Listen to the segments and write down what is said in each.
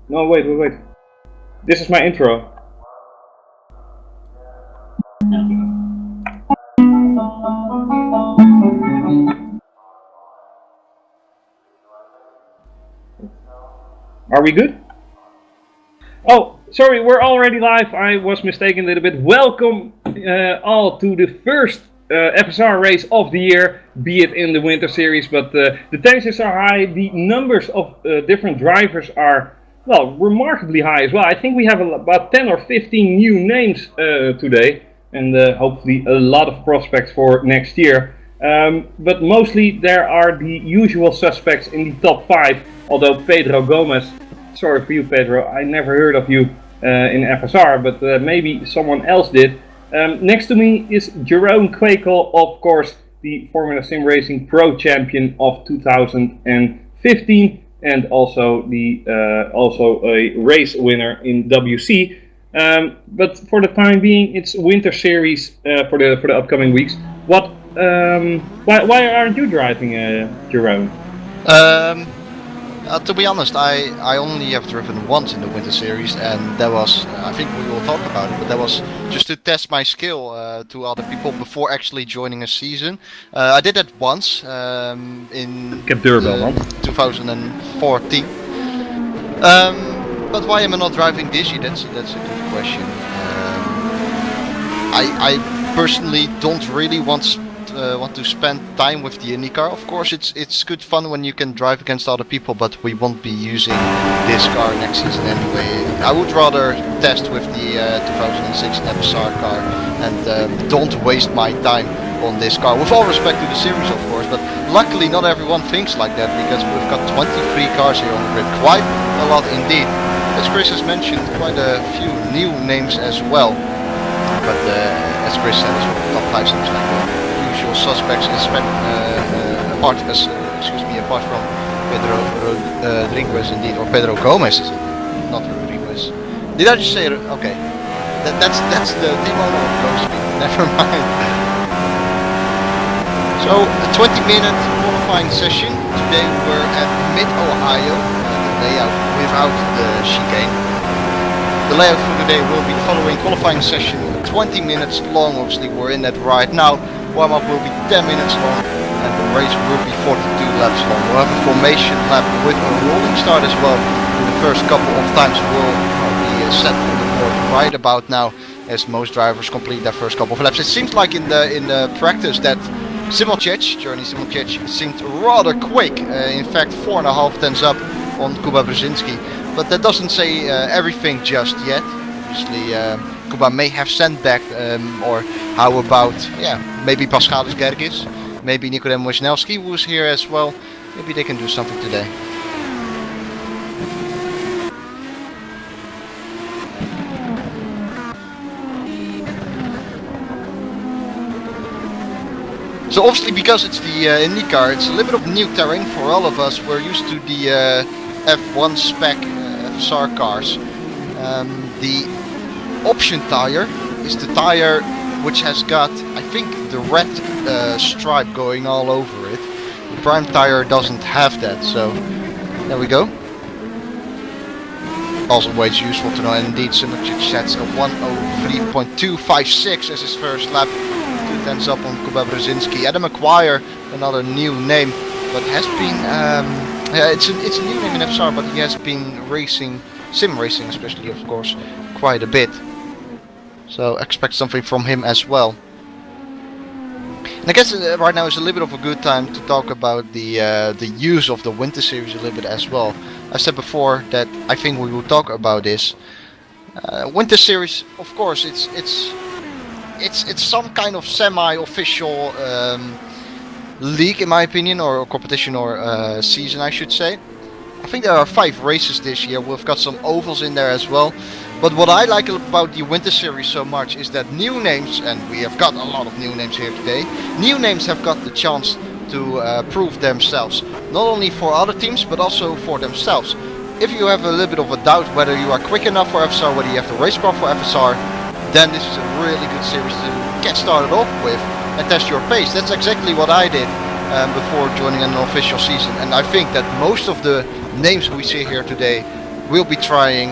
No, wait. This is my intro. Are we good? Oh, sorry, we're already live. I was mistaken a little bit. Welcome all to the first FSR race of the year, be it in the winter series, but the tensions are high. The numbers of different drivers are, well, remarkably high as well. I think we have about 10 or 15 new names today, and hopefully a lot of prospects for next year. But mostly there are the usual suspects in the top 5, although Pedro Gomez, sorry for you, Pedro, I never heard of you in FSR, but maybe someone else did. Next to me is Jeroen Kweekel, of course, the Formula SimRacing Pro Champion of 2015, and also a race winner in WC. But for the time being, it's winter series for the upcoming weeks. Why aren't you driving, Jeroen? To be honest, I only have driven once in the winter series, and that was, I think we will talk about it, but that was just to test my skill to other people before actually joining a season. I did that once in 2014. But why am I not driving this year? That's a good question. I personally don't really want to spend time with the IndyCar. Of course, it's good fun when you can drive against other people, but we won't be using this car next season anyway. I would rather test with the 2006 FSR car and don't waste my time on this car. With all respect to the series, of course, but luckily not everyone thinks like that, because we've got 23 cars here on the grid. Quite a lot indeed. As Kris has mentioned, quite a few new names as well. But as Kris said, as well, top 5 seems like usual suspects, apart from Pedro Rodriguez indeed, or Pedro Gomez, is it? Not Rodriguez. Did I just say it? Okay. That's the team owner of Ghostbeat. Never mind. So, a 20-minute qualifying session. Today we're at Mid-Ohio, the layout without the chicane. The layout for today will be the following: qualifying session 20 minutes long, obviously we're in that right now. Warm-up will be 10 minutes long, and the race will be 42 laps long. We'll have a formation lap with a rolling start as well. In the first couple of times will be set on the board right about now, as most drivers complete their first couple of laps. It seems like in the practice that Jeroen Simulcic seemed rather quick. In fact, 4.5 tenths up on Kuba Brzezinski. But that doesn't say everything just yet. Obviously, Kuba may have sent back, or how about, maybe Paschalis Gergis, maybe Nikodem Wisniewski, who's here as well. Maybe they can do something today. So obviously, because it's the IndyCar, it's a little bit of new terrain for all of us. We're used to the F1 spec FSR cars. The option tire is the tire which has got, I think, the red stripe going all over it. The prime tire doesn't have that, so there we go. Also always useful to know, and indeed Simulcic sets a 1:03.256 as his first lap. 2 tenths up on Kuba Brzezinski. Adam McGuire, another new name, but has been, it's a new name in FSR, but he has been racing, sim racing especially, of course, quite a bit. So expect something from him as well. And I guess right now is a little bit of a good time to talk about the use of the winter series a little bit as well. I said before that I think we will talk about this. Winter series, of course, it's some kind of semi-official league, in my opinion, or competition, or season, I should say. I think there are 5 races this year. We've got some ovals in there as well. But what I like about the winter series so much is that new names, and we have got a lot of new names here today, new names have got the chance to prove themselves. Not only for other teams, but also for themselves. If you have a little bit of a doubt whether you are quick enough for FSR, whether you have the race car for FSR, then this is a really good series to get started off with and test your pace. That's exactly what I did before joining an official season. And I think that most of the names we see here today we'll be trying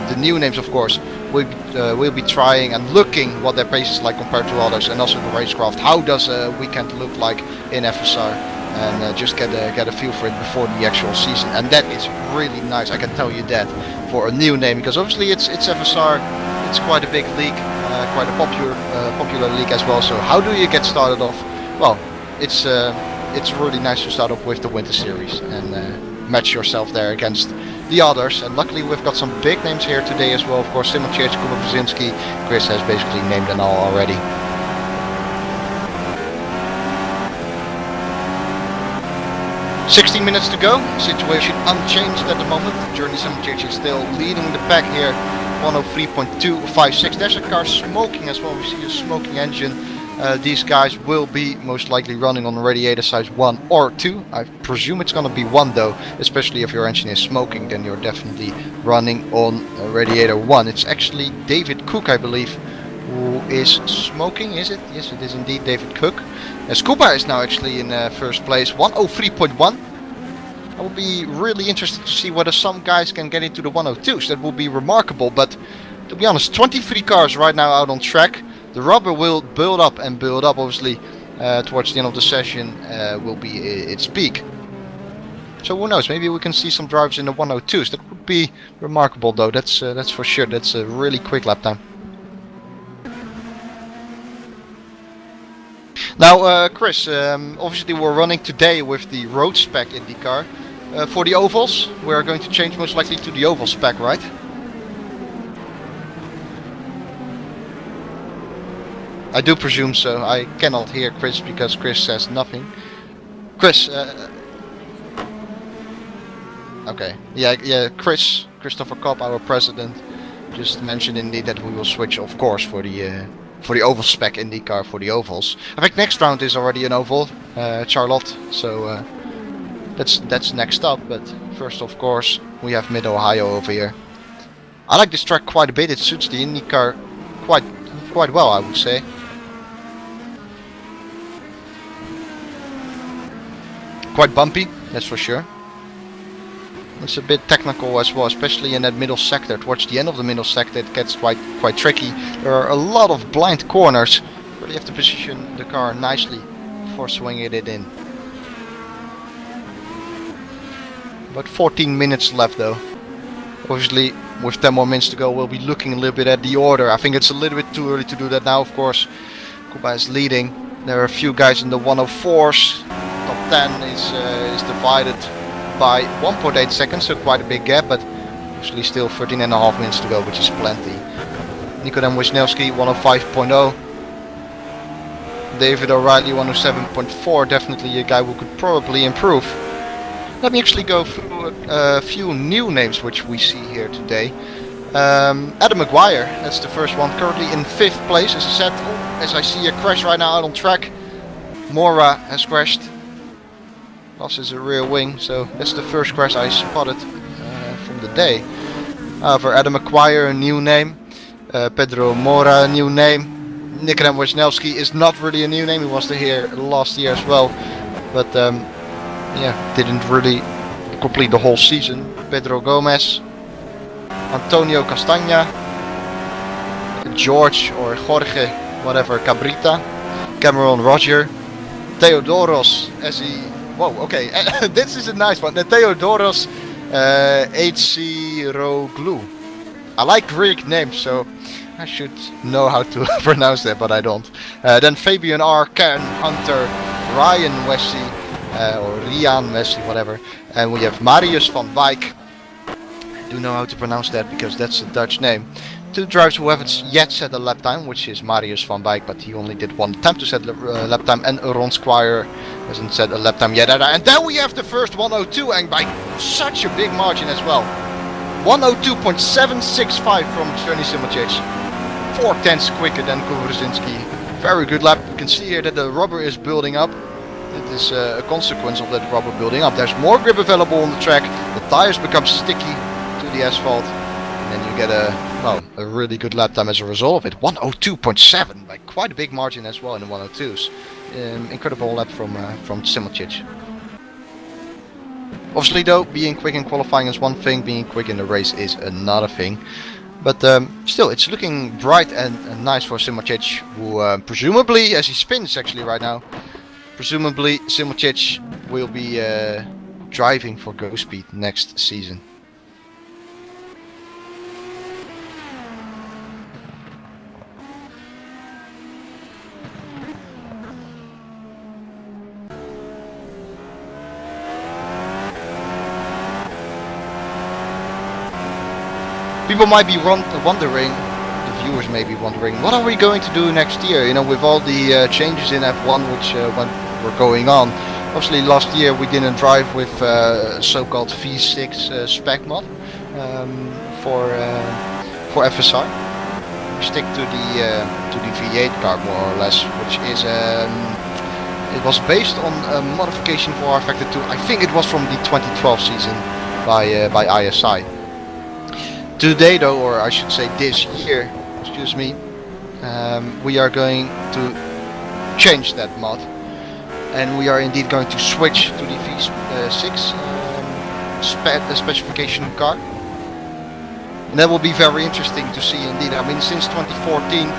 the new names, of course. We'll be trying and looking what their pace is like compared to others, and also the racecraft. How does a weekend look like in FSR? And just get a feel for it before the actual season. And that is really nice, I can tell you that, for a new name, because obviously it's FSR, it's quite a big league, quite a popular league as well. So how do you get started off? Well, it's really nice to start off with the Winter Series and match yourself there against the others. And luckily we've got some big names here today as well. Of course, SimRacing, Cobb, Kris has basically named them all already. "16 minutes to go, situation unchanged at the moment. Journey SimRacing is still leading the pack here, 103.256. There's a car smoking as well, we see a smoking engine. These guys will be most likely running on radiator size 1 or 2. I presume it's gonna be 1 though, especially if your engine is smoking, then you're definitely running on radiator 1. It's actually David Cook, I believe, who is smoking, is it? Yes, it is indeed David Cook. Scuba is now actually in first place, 103.1. I will be really interested to see whether some guys can get into the 102s. That will be remarkable, but to be honest, 23 cars right now out on track. The rubber will build up and build up, obviously, towards the end of the session will be its peak. So who knows, maybe we can see some drivers in the 102s. That would be remarkable though, that's for sure. That's a really quick lap time. Now, Kris, obviously we're running today with the road spec IndyCar. For the ovals, we're going to change most likely to the oval spec, right? I do presume so. I cannot hear Kris because Kris says nothing. Kris, okay, yeah, Christopher Cobb, our president, just mentioned indeed that we will switch, of course, for the oval spec IndyCar for the ovals. I think next round is already an oval, Charlotte, so that's next up. But first, of course, we have Mid Ohio over here. I like this track quite a bit. It suits the IndyCar quite well, I would say. Quite bumpy, that's for sure. It's a bit technical as well, especially in that middle sector. Towards the end of the middle sector it gets quite tricky. There are a lot of blind corners. Really have to position the car nicely before swinging it in. About 14 minutes left though. Obviously with 10 more minutes to go we'll be looking a little bit at the order. I think it's a little bit too early to do that now, of course. Kuba is leading. There are a few guys in the 104s. Top 10 is divided by 1.8 seconds, so quite a big gap, but obviously still 13.5 minutes to go, which is plenty. Nikodem Wisniewski 105.0. David O'Reilly 107.4, definitely a guy who could probably improve. Let me actually go through a few new names which we see here today. Adam Maguire, that's the first one, currently in 5th place. As I said, as I see a crash right now out on track. Mora has crashed. Losses a rear wing, so that's the first crash I spotted from the day. However, Adam Maguire, a new name. Pedro Mora, a new name. Nikodem Wisniewski is not really a new name. He was here last year as well, but yeah, didn't really complete the whole season. Pedro Gomez, Antonio Castaña, George or Jorge, whatever, Cabrita, Cameron Roger, Theodoros, as he... Whoa, okay, this is a nice one. Theodoros Hciroglu. I like Greek names, so I should know how to pronounce that, but I don't. Then Fabian R, Ken Hunter, Ryan Wessey, or Rian Wessey, whatever. And we have Marius van Wijk. I do know how to pronounce that because that's a Dutch name. Two drivers who haven't yet set a lap time, which is Marius van Wijk, but he only did one attempt to set a lap time, and Ron Squire hasn't set a lap time yet. And then we have the first 102, and by such a big margin as well. 102.765 from Journey SimRacing. 4/10 quicker than Kowarzyński. Very good lap. You can see here that the rubber is building up. It is a consequence of that rubber building up. There's more grip available on the track. The tires become sticky to the asphalt. And then you get a really good lap time as a result of it. 102.7, like quite a big margin as well in the 102s. Incredible lap from SimRacing. Obviously though, being quick in qualifying is one thing, being quick in the race is another thing. But still, it's looking bright and nice for Simocic, who presumably, as he spins actually right now, presumably Simocic will be driving for Go Speed next season. People might be wondering, the viewers may be wondering, what are we going to do next year? You know, with all the changes in F1 which were going on. Obviously, last year we didn't drive with so-called V6 spec mod for FSR. We stick to the V8 car more or less, which is it was based on a modification for R Factor 2. I think it was from the 2012 season by ISI. Today though, or I should say this year, excuse me, we are going to change that mod, and we are indeed going to switch to the V6 specification car. And that will be very interesting to see indeed. I mean, since 2014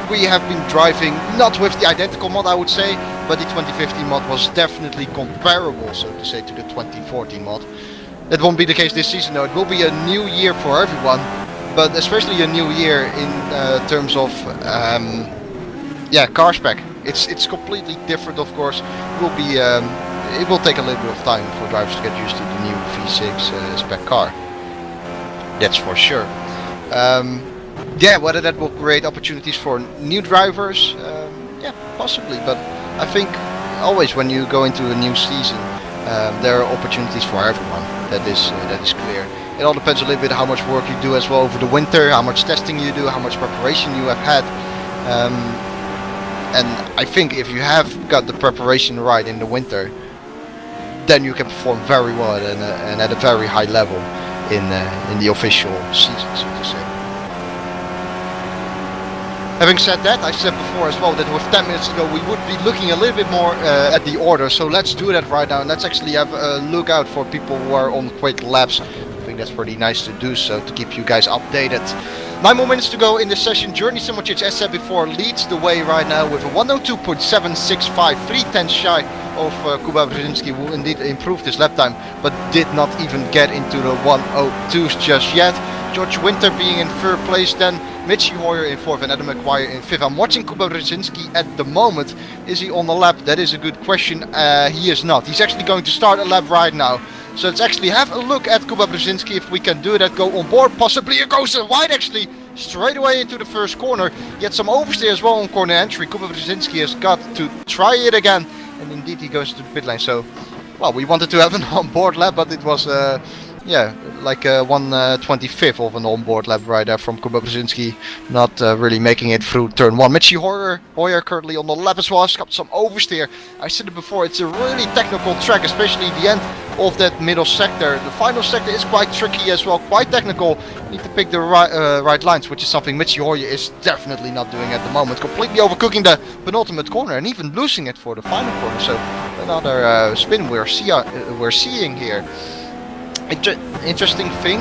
we have been driving not with the identical mod, I would say, but the 2015 mod was definitely comparable, so to say, to the 2014 mod. That won't be the case this season though. It will be a new year for everyone, but especially a new year in terms of car spec. It's completely different, of course. It will take a little bit of time for drivers to get used to the new V6 spec car. That's for sure. Whether that will create opportunities for new drivers, possibly. But I think always when you go into a new season, there are opportunities for everyone. That is clear. It all depends a little bit how much work you do as well over the winter, how much testing you do, how much preparation you have had. And I think if you have got the preparation right in the winter, then you can perform very well and at a very high level in the official season, so to say. Having said that, I said before as well that with 10 minutes ago we would be looking a little bit more at the order, so let's do that right now, and let's actually have a look out for people who are on quick laps. I think that's pretty nice to do so, to keep you guys updated. 9 more minutes to go in this session. Jeroen Simocic, as said before, leads the way right now with a 102.765, 3/10 shy of Kuba Brzezinski, who indeed improved his lap time, but did not even get into the 102s just yet. George Winter being in third place, then Mitchie Hoyer in fourth and Adam McGuire in fifth. I'm watching Kuba Brzezinski at the moment. Is he on the lap? That is a good question. He is not. He's actually going to start a lap right now. So let's actually have a look at Kuba Brzezinski if we can do that. Go on board, possibly. It goes wide actually, straight away into the first corner. He had some oversteer as well on corner entry. Kuba Brzezinski has got to try it again. And indeed he goes to the pit lane. So, well, we wanted to have an on-board lap, but it was, like 1/25th of an on-board lap right there from Kuba Brzezinski, not really making it through turn 1. Mitchie Hoyer currently on the lap as well, has got some oversteer. I said it before, it's a really technical track, especially the end of that middle sector. The final sector is quite tricky as well, quite technical. You need to pick the right lines, which is something Mitchie Hoyer is definitely not doing at the moment. Completely overcooking the penultimate corner and even losing it for the final corner. So another spin we're seeing here. Interesting thing,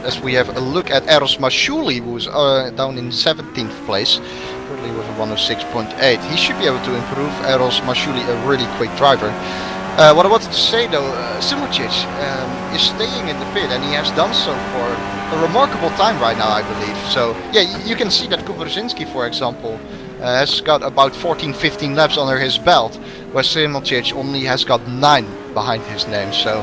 as we have a look at Eros Mashuli, who's down in 17th place, currently with a 106.8. He should be able to improve. Eros Mashuli, a really quick driver. What I wanted to say though, Simocic is staying in the pit, and he has done so for a remarkable time right now, I believe. So yeah, you can see that Kuba Brzezinski, for example, has got about 14-15 laps under his belt, where Simocic only has got 9 behind his name. So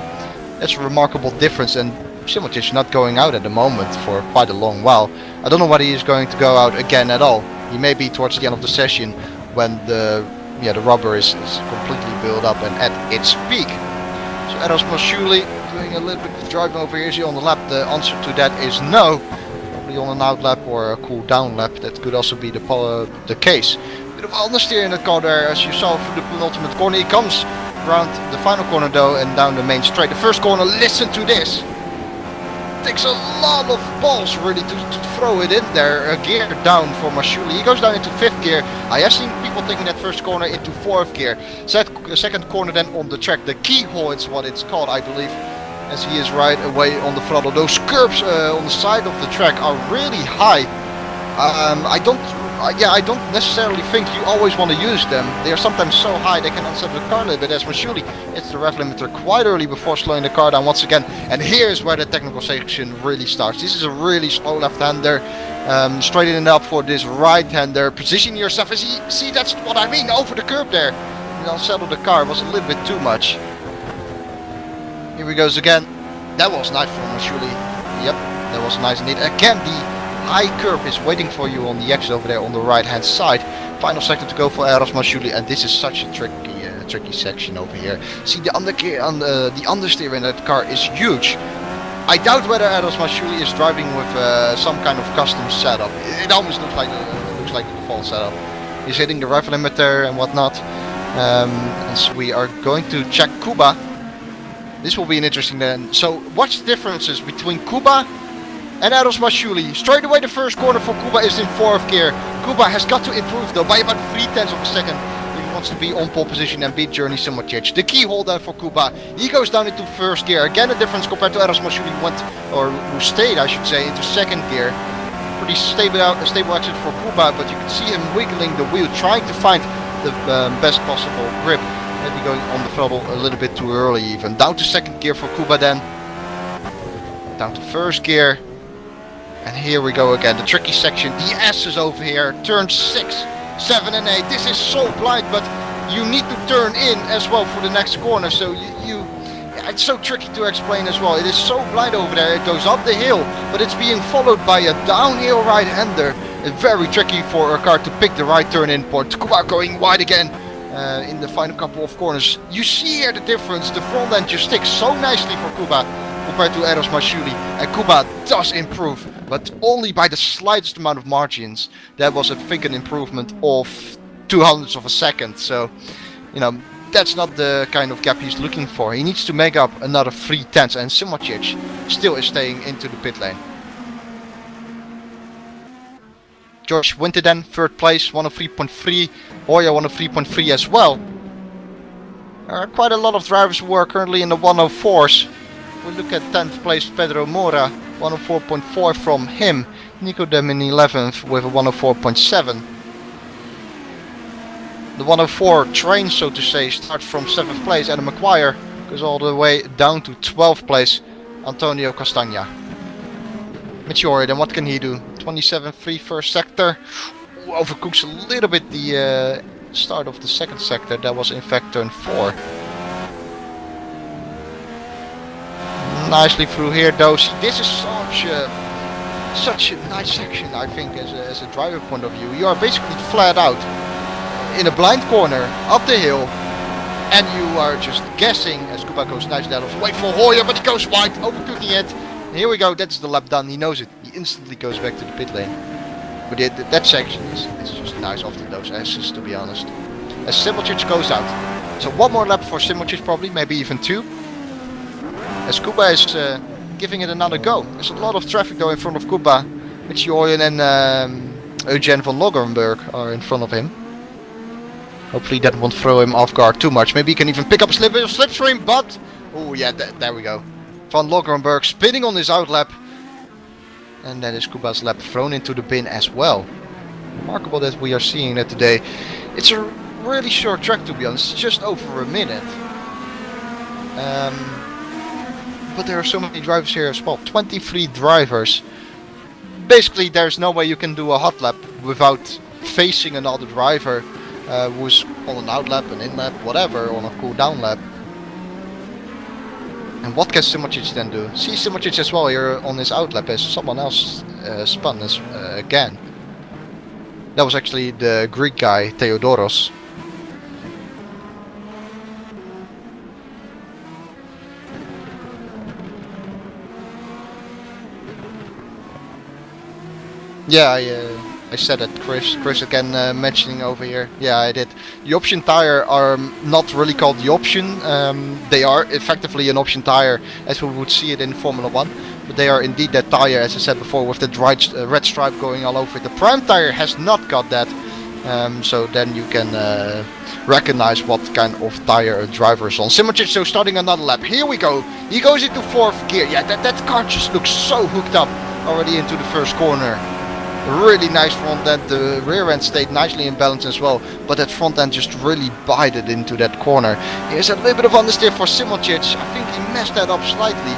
that's a remarkable difference, and Simocic not going out at the moment for quite a long while. I don't know whether he's going to go out again at all. He may be towards the end of the session when the rubber is completely built up and at its peak. So Eros Mashuli doing a little bit of driving over here. Is he on the lap? The answer to that is no. Probably on an out lap or a cool down lap. That could also be the case. Bit of understeer in the car there, as you saw through the penultimate corner. He comes around the final corner though and down the main straight. The first corner, listen to this. Takes a lot of balls really to throw it in there. A gear down for Mashuli. He goes down into 5th gear. I have seen people taking that first corner into 4th gear. Said the second corner then on the track. The keyhole is what it's called, I believe, as he is right away on the throttle. Those curbs on the side of the track are really high. I don't necessarily think you always want to use them. They are sometimes so high they can unsettle the car a little bit, as surely it's the rev limiter quite early before slowing the car down once again. And here's where the technical section really starts. This is a really slow left-hander. Straightening up for this right-hander. Position yourself as he, see, that's what I mean, over the curb there. You unsettle the car, it was a little bit too much. Here he goes again. That was nice from Mashuli. Yep, that was nice indeed. Again, the high curb is waiting for you on the exit over there on the right-hand side. Final sector to go for Eros Mashuli, and this is such a tricky section over here. See, the understeer in that car is huge. I doubt whether Eros Mashuli is driving with some kind of custom setup. It almost looks like a default setup. He's hitting the rev limiter and whatnot. And so we are going to check Kuba. This will be an interesting then. So watch the differences between Kuba and Eros Mashuli. Straight away the first corner for Kuba is in 4th gear. Kuba has got to improve though by about 0.3 of a second. He wants to be on pole position and beat Jeroen Simoncic. The keyhole then for Kuba. He goes down into 1st gear. Again a difference compared to Eros Mashuli who stayed I should say into 2nd gear. Pretty stable exit for Kuba, but you can see him wiggling the wheel, trying to find the best possible grip. Maybe going on the throttle a little bit too early even. Down to 2nd gear for Kuba then. Down to 1st gear. And here we go again, the tricky section, the S's over here, turn 6, 7 and 8. This is so blind, but you need to turn in as well for the next corner, so it's so tricky to explain as well. It is so blind over there, it goes up the hill, but it's being followed by a downhill right-hander. It's very tricky for a car to pick the right turn-in point. Kuba going wide again in the final couple of corners. You see here the difference, the front end just sticks so nicely for Kuba compared to Eros Mashuli, and Kuba does improve, but only by the slightest amount of margins. That was, I think, an improvement of 0.02 of a second, so you know that's not the kind of gap he's looking for. He needs to make up another 0.3, and Simoncic still is staying into the pit lane. George Winter then 3rd place, 103.3, Hoya 103.3 as well. There are quite a lot of drivers who are currently in the 104s. We look at 10th place Pedro Moura, 104.4 from him. Nico Dem in 11th with a 104.7. The 104 train, so to say, starts from 7th place. Adam McGuire goes all the way down to 12th place. Antonio Castagna. Mature, then what can he do? 27.3 first sector. Ooh, overcooks a little bit the start of the 2nd sector. That was in fact turn 4. Nicely through here though. This is such a nice section, I think, as a driver point of view. You are basically flat out in a blind corner up the hill, and you are just guessing as Kuba goes nicely out of the way for Hoya, but he goes wide, overcooking it. And here we go, that's the lap done, he knows it. He instantly goes back to the pit lane. But that section is just nice after those S's, to be honest. As Simoncic goes out. So one more lap for Simoncic probably, maybe even 2. As Kuba is giving it another go. There's a lot of traffic though in front of Kuba. Mitch Joyen and Eugen van Loggerenberg are in front of him. Hopefully that won't throw him off guard too much. Maybe he can even pick up a slipstream, but... Oh yeah, there we go. Van Loggerenberg spinning on his outlap. And then is Kuba's lap thrown into the bin as well. Remarkable that we are seeing that today. It's a really short track, to be honest, just over a minute. But there are so many drivers here as well, 23 drivers. Basically there's no way you can do a hot lap without facing another driver who's on an out lap, an in lap, whatever, on a cool down lap. And what can Simoncic then do? See Simoncic as well here on his out lap as someone else spun again. That was actually the Greek guy, Theodoros. Yeah, I said that, Kris. Kris again mentioning over here. Yeah, I did. The option tire are not really called the option. They are effectively an option tire as we would see it in Formula 1. But they are indeed that tire, as I said before, with the red stripe going all over it. The prime tire has not got that. So then you can recognize what kind of tire a driver is on. Simoncic, so starting another lap. Here we go. He goes into 4th gear. Yeah, that car just looks so hooked up already into the first corner. Really nice front end. The rear end stayed nicely in balance as well, but that front end just really bited into that corner. Here's a little bit of understeer for Simoncic. I think he messed that up slightly.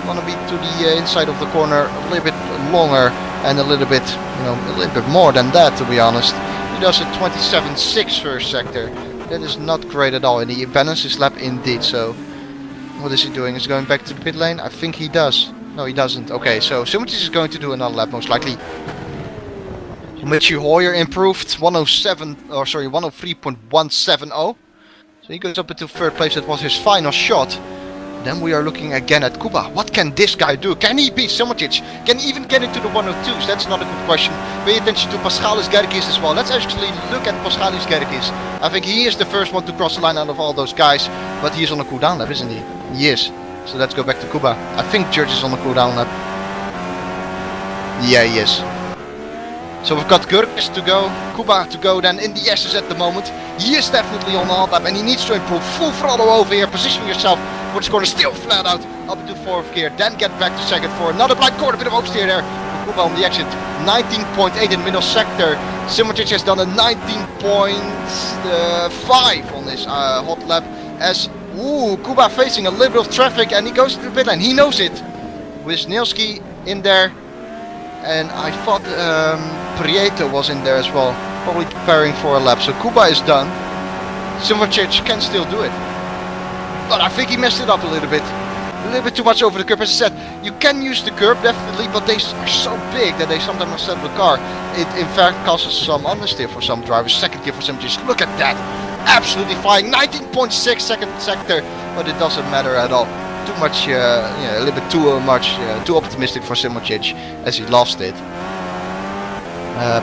Want to be to the inside of the corner a little bit longer and a little bit, a little bit more than that, to be honest. He does a 27.6 first sector. That is not great at all, and he abandons his lap indeed. So what is he doing? Is he going back to the pit lane? I think he does. No, he doesn't. Okay, so Simoncic is going to do another lap most likely. Mitchie Hoyer improved 103.170. So he goes up into 3rd place. That was his final shot. Then we are looking again at Kuba. What can this guy do? Can he beat Simoncic? Can he even get into the 102s? That's not a good question. Pay attention to Paschalis Gerkis as well. Let's actually look at Paschalis Gerkis. I think he is the first one to cross the line out of all those guys. But he is on a cooldown lap, isn't he? He is. So let's go back to Kuba. I think George is on a cooldown lap. Yeah, he is. So we've got Gerkis to go, Kuba to go, then in the S's at the moment. He is definitely on the hard lap and he needs to improve. Full throttle over here, position yourself for the corner, still flat out, up into 4th gear, then get back to 2nd for another blind corner, bit of oversteer there for Kuba on the exit. 19.8 in the middle sector. Simoncic has done a 19.5 on this hot lap as Kuba facing a little bit of traffic and he goes to the pit lane. He knows it. Wisniewski in there. And I thought Prieto was in there as well, probably preparing for a lap. So Kuba is done. Simoncic can still do it. But I think he messed it up a little bit. A little bit too much over the curb. As I said, you can use the curb definitely, but they are so big that they sometimes unsettle the car. It in fact causes some understeer for some drivers. 2nd gear for Simoncic. Look at that. Absolutely flying. 19.6 2nd sector, but it doesn't matter at all. Too much, a little bit too optimistic for Simoncic as he lost it.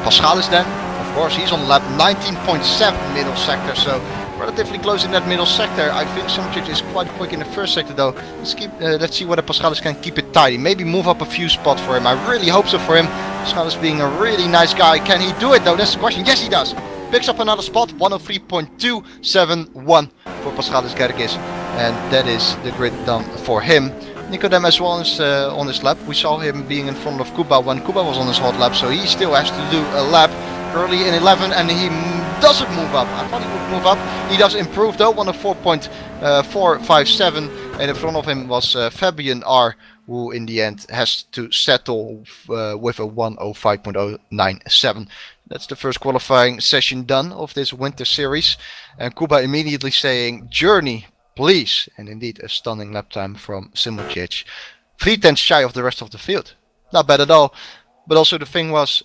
Paschalis then, of course, he's on lap 19.7 middle sector, so relatively close in that middle sector. I think Simoncic is quite quick in the 1st sector though. Let's see whether Paschalis can keep it tidy. Maybe move up a few spots for him. I really hope so for him. Paschalis being a really nice guy. Can he do it though? That's the question. Yes, he does. Picks up another spot, 103.271 for Paschalis Gerkis. And that is the grid done for him. Nicodem as well is on his lap. We saw him being in front of Kuba when Kuba was on his hot lap, so he still has to do a lap early in 11 and he doesn't move up. I thought he would move up. He does improve though, 104.457, and in front of him was Fabian R, who in the end has to settle with a 105.097. That's the first qualifying session done of this winter series. And Kuba immediately saying, "Journey, please." And indeed, a stunning lap time from Simoncic. 3/10 shy of the rest of the field. Not bad at all. But also the thing was,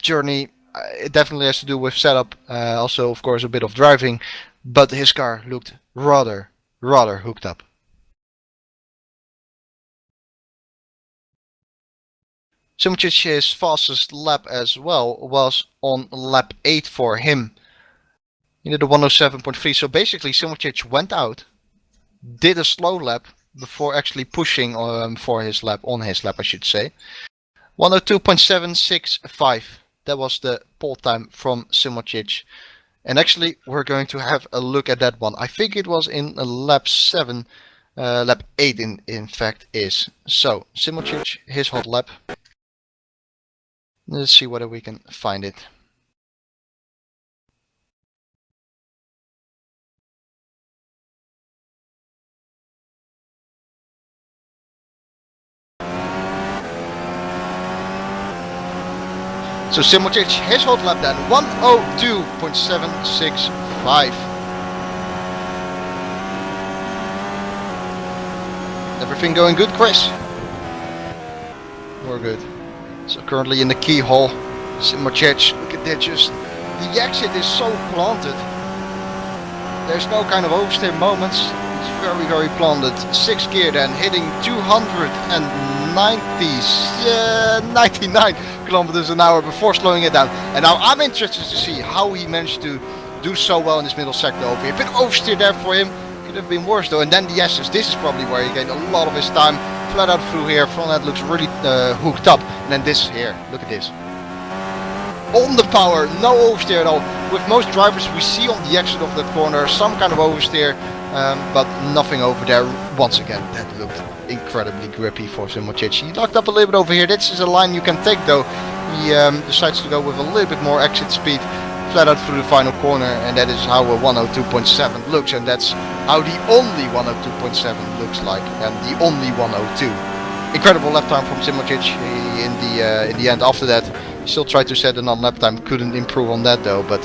Journey, it definitely has to do with setup. Also, of course, a bit of driving. But his car looked rather hooked up. Simicic's fastest lap as well was on lap 8 for him. He did a 107.3, so basically Simicic went out, did a slow lap before actually pushing for his lap, on his lap I should say. 102.765, that was the pole time from Simicic. And actually we're going to have a look at that one. I think it was in lap 7, lap 8 in fact is. So Simicic, his hot lap. Let's see whether we can find it. So Simicic, his hot lap then, 102.765. Everything going good, Kris? We're good. So currently in the keyhole, Simicic, look at that, just the exit is so planted. There's no kind of oversteer moments. It's very planted. 6th gear then, hitting 99 kilometers an hour before slowing it down. And now I'm interested to see how he managed to do so well in this middle sector over here. A bit of oversteer there for him. Could have been worse though. And then the S's. This is probably where he gained a lot of his time. Flat out through here. Front end looks really hooked up. And then this here. Look at this. on the power, no oversteer at all. With most drivers we see on the exit of that corner some kind of oversteer, but nothing over there. Once again, that looked incredibly grippy for Simocic. He locked up a little bit over here. This is a line you can take though. He decides to go with a little bit more exit speed, flat out through the final corner, and that is how a 102.7 looks, and that's how the only 102.7 looks like, and the only 102. Incredible lap time from Simocic in the end. After that, he still tried to set another lap time, couldn't improve on that though, but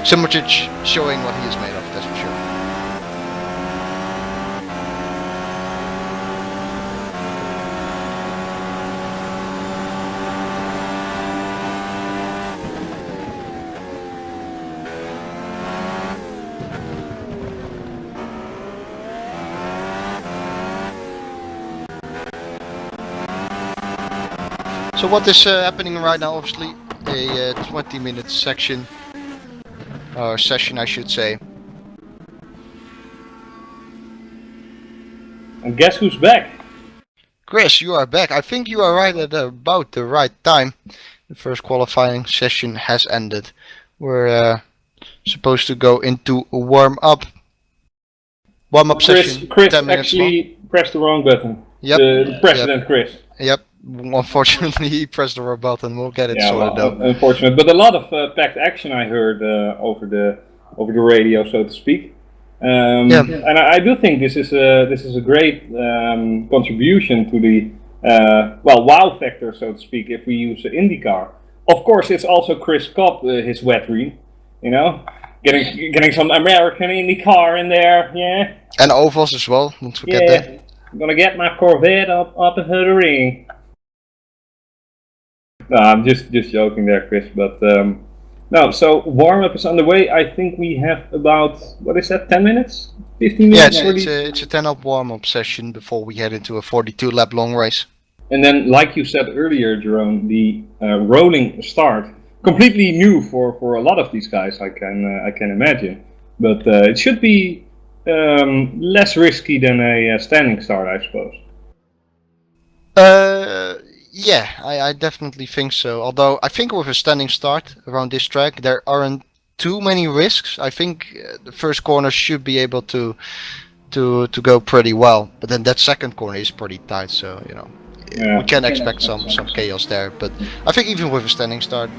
Simocic showing what he is made of, that's for sure. So what is happening right now? Obviously a 20-minute section, or session I should say. And guess who's back? Kris, you are back. I think you are right at about the right time. The first qualifying session has ended. We're supposed to go into a warm-up session. Kris 10 minutes actually long. pressed the wrong button. Yep. The President Kris. Yep. Unfortunately, he pressed the wrong button. We'll get it sorted out. Unfortunate, but a lot of packed action I heard over the radio, so to speak. And I do think this is a great contribution to the wow factor, so to speak, if we use IndyCar. Of course, it's also Kris Cobb, his wet dream, you know, getting some American IndyCar in there, yeah. And ovals as well. Don't forget that. I'm gonna get my Corvette up into the ring. No, I'm just joking there, Kris. But no, so warm-up is underway. I think we have about, what is that, 10 minutes? 15 minutes? Yeah, it's a 10-up warm-up session before we head into a 42-lap long race. And then, like you said earlier, Jeroen, the rolling start, completely new for a lot of these guys, I can imagine. But it should be less risky than a standing start, I suppose. Yeah, I definitely think so. Although I think with a standing start around this track, there aren't too many risks. I think the first corner should be able to go pretty well, but then that second corner is pretty tight, so you know we can expect some chaos there. But I think even with a standing start,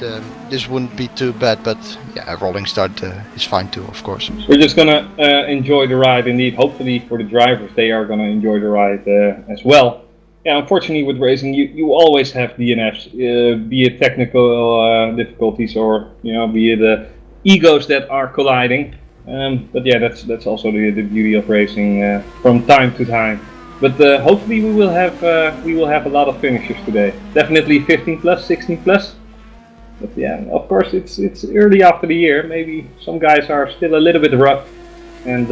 this wouldn't be too bad. But yeah, a rolling start is fine too, of course. We're just gonna enjoy the ride. Indeed, hopefully for the drivers, they are gonna enjoy the ride as well. Yeah, unfortunately with racing, you always have DNFs, be it technical difficulties or be it egos that are colliding. But yeah, that's also the beauty of racing from time to time. But hopefully we will have a lot of finishes today. Definitely 15 plus, 16 plus. But yeah, of course it's early after the year. Maybe some guys are still a little bit rough, and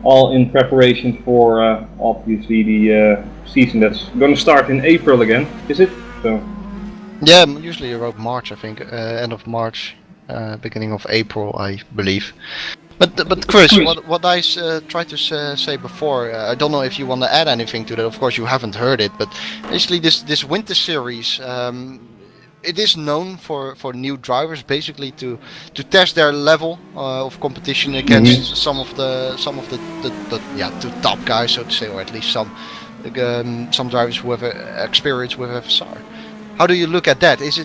all in preparation for obviously the season that's going to start in April again, is it? So. Yeah, usually around March, I think, end of March, beginning of April, I believe. But Kris, what I tried to say before, I don't know if you want to add anything to that. Of course, you haven't heard it, but basically this winter series. It is known for new drivers basically to test their level of competition against some of the two top guys, so to say, or at least some drivers who have experience with FSR. How do you look at that? Is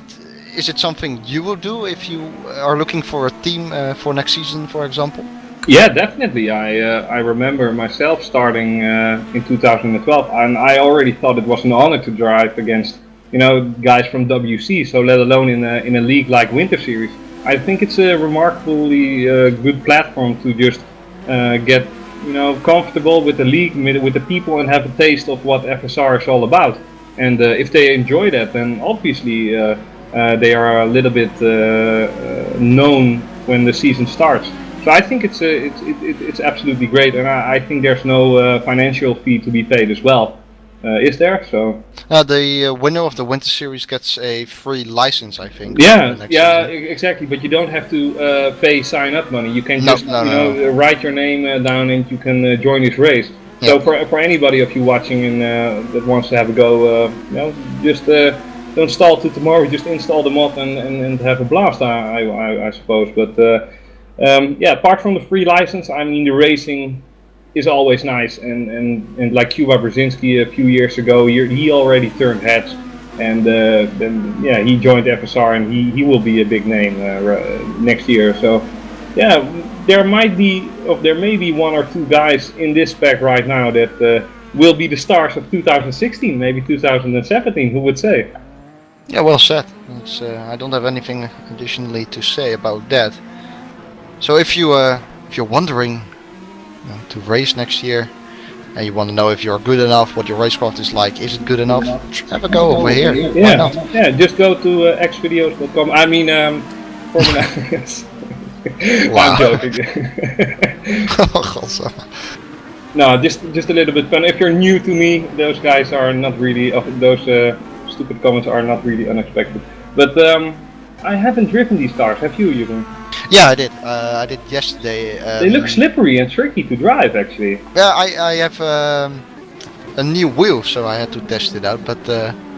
it something you will do if you are looking for a team for next season, for example? Yeah, definitely. I remember myself starting in 2012, and I already thought it was an honor to drive against guys from WC, so let alone in a league like Winter Series. I think it's a remarkably good platform to just get comfortable with the league, with the people, and have a taste of what FSR is all about. And if they enjoy that, then obviously they are a little bit known when the season starts. So I think it's absolutely great, and I think there's no financial fee to be paid as well. Is there? So the winner of the Winter Series gets a free license, I think. Yeah, exactly. But you don't have to pay sign-up money. You can just write your name down, and you can join this race. So for anybody of you watching and that wants to have a go, just don't stall to tomorrow. Just install the mod and have a blast. I suppose. But yeah, apart from the free license, I mean the racing is always nice. And like Cuba Brzezinski a few years ago, he already turned heads. And then yeah, he joined FSR, and he will be a big name next year. So yeah, there may be one or two guys in this spec right now that will be the stars of 2016, maybe 2017. Who would say? Yeah, well said. I don't have anything additionally to say about that. So if you're wondering to race next year, and you want to know if you're good enough, what your racecraft is like, is it good enough? Have a go over here. Yeah, why not? Yeah. Just go to xvideos.com. I mean, Formula. Wow. I'm joking. No, just a little bit fun. If you're new to me, those guys are not really. Those stupid comments are not really unexpected. But I haven't driven these cars. Have you, Jeroen? Yeah, I did. I did yesterday. They look slippery and tricky to drive, actually. Yeah, I have a new wheel, so I had to test it out. But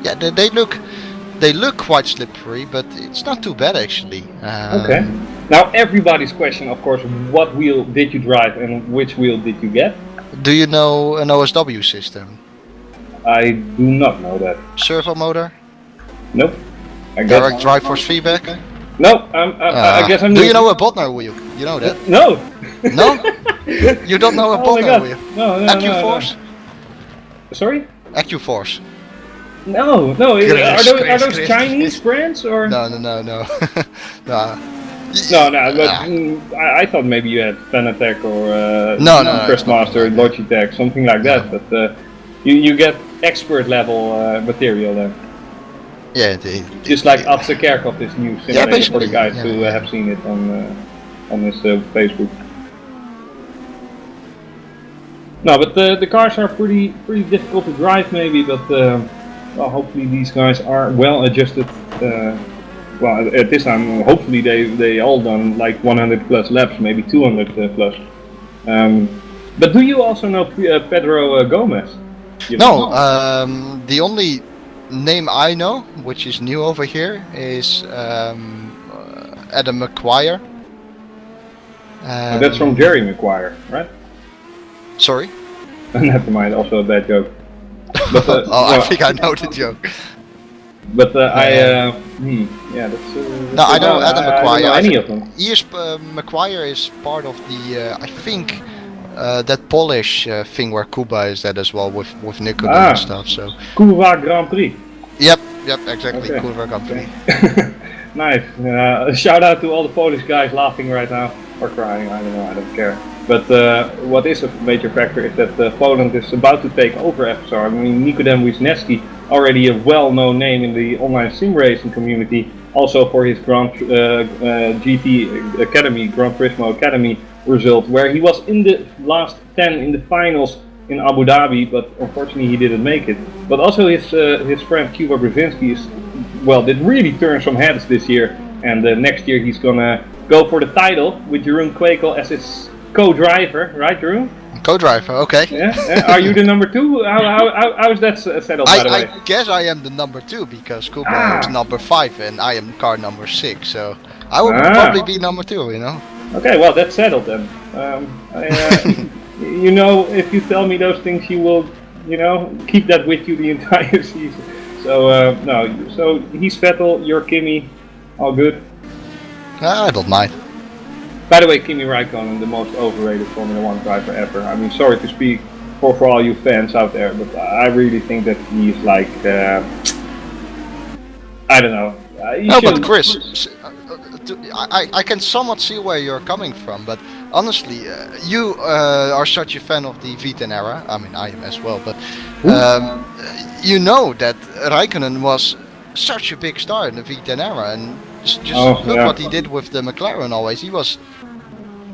yeah, they look quite slippery, but it's not too bad actually. Okay. Now everybody's question, of course, what wheel did you drive and which wheel did you get? Do you know an OSW system? I do not know that. Servo motor? Nope. Direct drive force feedback? No, I guess I'm. Do you know a Botnar wheel? You know that? No. No? You don't know a Botnar wheel? No. AccuForce? No. Sorry? AccuForce. No. Kris, Are those Kris, Chinese brands or? No. No. But I thought maybe you had Fanatec or Chrismaster, Logitech, something like that. But you get expert level material then. Yeah, just like Atze Kerkhoff, this new simulator for the guys who have seen it on his Facebook. No, but the cars are pretty difficult to drive, maybe. But well, hopefully these guys are well adjusted. Well, at this time, hopefully they all done like 100 plus laps, maybe 200 plus. But do you also know Pedro Gomez? No, the only name I know, which is new over here, is Adam McQuire. That's from Jerry McQuire, right? Sorry? Never mind, also a bad joke. But, I think I know the joke. But yeah, that's. No, I know Adam McQuire. I don't know any of them. McQuire is part of the, I think, that Polish thing where Kuba is that as well with Nicola and stuff. So. Kuba Grand Prix. Yep, exactly. Okay. Kuba Grand Prix. Nice. Shout out to all the Polish guys laughing right now or crying. I don't know. I don't care. But what is a major factor is that Poland is about to take over FSR. I mean, Nikodem Wisniewski, already a well-known name in the online sim racing community, also for his GT Academy, Gran Turismo Academy result, where he was in the last 10 in the finals in Abu Dhabi, but unfortunately he didn't make it. But also his friend Cuba Brzezinski did really turn some heads this year, and next year he's gonna go for the title with Jeroen Kweekel as his co-driver, right, Jeroen? Co-driver, okay. Yeah. Are you the number 2? How is that settled, by the way? I guess I am the number 2 because Kuba is number 5 and I am car number 6, so I will probably be number 2, you know. Okay, well that's settled then. You know, if you tell me those things, you will, keep that with you the entire season. So no, so he's Vettel, you're Kimi, all good. I don't mind. By the way, Kimi Räikkönen, the most overrated Formula 1 driver ever. I mean, sorry to speak for all you fans out there, but I really think that he's like, I don't know. No, but Kris, I can somewhat see where you're coming from, but honestly, you are such a fan of the V10 era. I mean, I am as well, but you know that Räikkönen was such a big star in the V10 era, and just look what he did with the McLaren always. He was,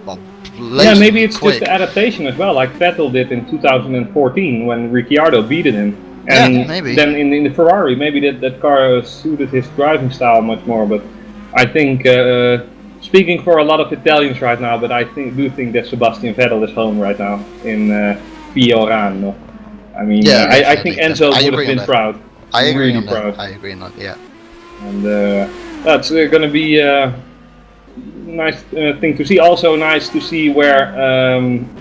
yeah, maybe it's quick. Just the adaptation as well, like Vettel did in 2014 when Ricciardo beat him. And maybe. Then in the Ferrari, maybe that car suited his driving style much more. But I think, speaking for a lot of Italians right now, but I do think that Sebastian Vettel is home right now in Fiorano. I mean, I think Enzo would have been proud. I agree really on proud. that. I agree on that. Yeah. And that's going to be a nice thing to see. Also nice to see where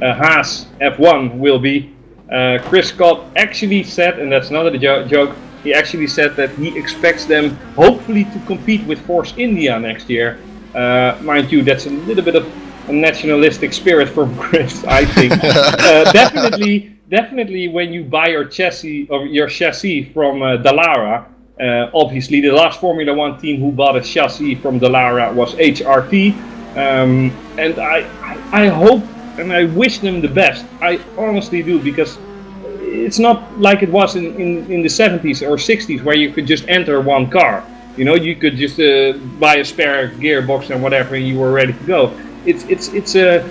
Haas F1 will be. Kris Cobb actually said, and that's not a joke, he actually said that he expects them hopefully to compete with Force India next year. Mind you, that's a little bit of a nationalistic spirit from Kris, I think. Definitely when you buy your chassis from Dallara, obviously the last Formula One team who bought a chassis from Dallara was HRT, and I hope and I wish them the best. I honestly do, because it's not like it was in the 70s or 60s where you could just enter one car. You know, you could just buy a spare gearbox and whatever, and you were ready to go. It's a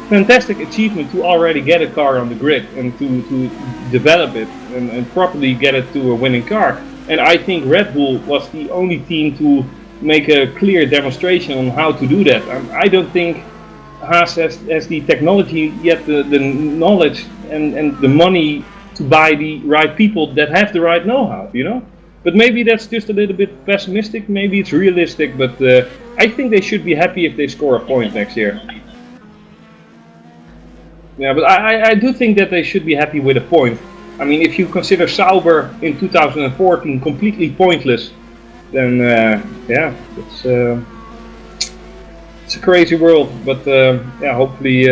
fantastic achievement to already get a car on the grid and to develop it and properly get it to a winning car. And I think Red Bull was the only team to make a clear demonstration on how to do that. I don't think Haas has the technology yet, the knowledge and the money to buy the right people that have the right know-how, you know? But maybe that's just a little bit pessimistic, maybe it's realistic, but I think they should be happy if they score a point next year. Yeah, but I do think that they should be happy with a point. I mean, if you consider Sauber in 2014 completely pointless, then yeah, it's a crazy world. But yeah, hopefully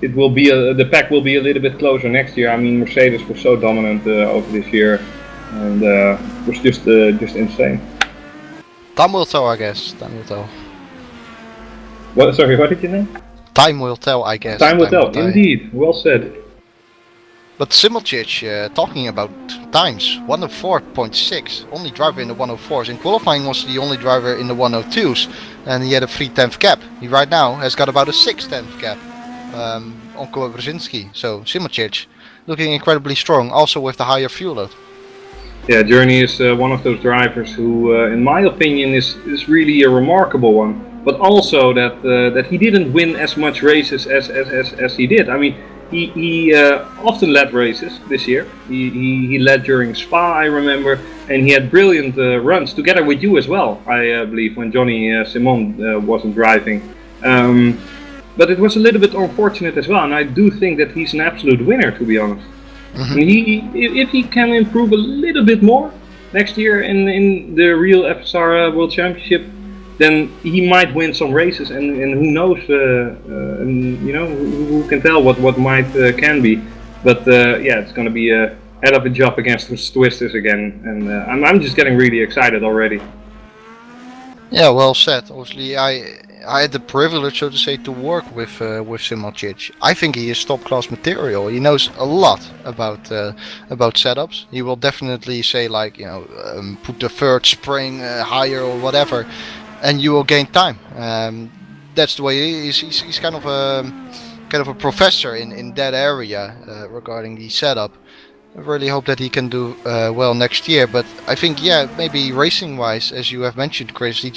it will be the pack will be a little bit closer next year. I mean, Mercedes was so dominant over this year, and it was just insane. Time will tell, I guess. Time will tell. What? Sorry, what did you name? Time will tell, I guess. Time will tell. Indeed, well said. But Simulchich, talking about times, 104.6, only driver in the 104s. In qualifying was the only driver in the 102s, and he had a 3/10th gap. He right now has got about a 6/10th gap on Cobb. So Simulchich looking incredibly strong, also with the higher fuel load. Yeah, Journey is one of those drivers who, in my opinion, is really a remarkable one. But also that he didn't win as much races as he did. I mean, he often led races this year. He led during Spa, I remember, and he had brilliant runs together with you as well, I believe, when Johnny Simon wasn't driving. But it was a little bit unfortunate as well, and I do think that he's an absolute winner, to be honest. Mm-hmm. If he can improve a little bit more next year in the real FSR World Championship, then he might win some races, and who knows, and you know, who can tell what might can be. But yeah, it's going to be a hell of a job against the Twisters again, and I'm just getting really excited already. Yeah, well said. Obviously, I had the privilege, so to say, to work with Simulchich. I think he is top class material. He knows a lot about setups. He will definitely say, like, you know, put the third spring higher or whatever, and you will gain time. That's the way he is. He's kind of a professor in that area regarding the setup. I really hope that he can do well next year. But I think, yeah, maybe racing wise, as you have mentioned, Kris, he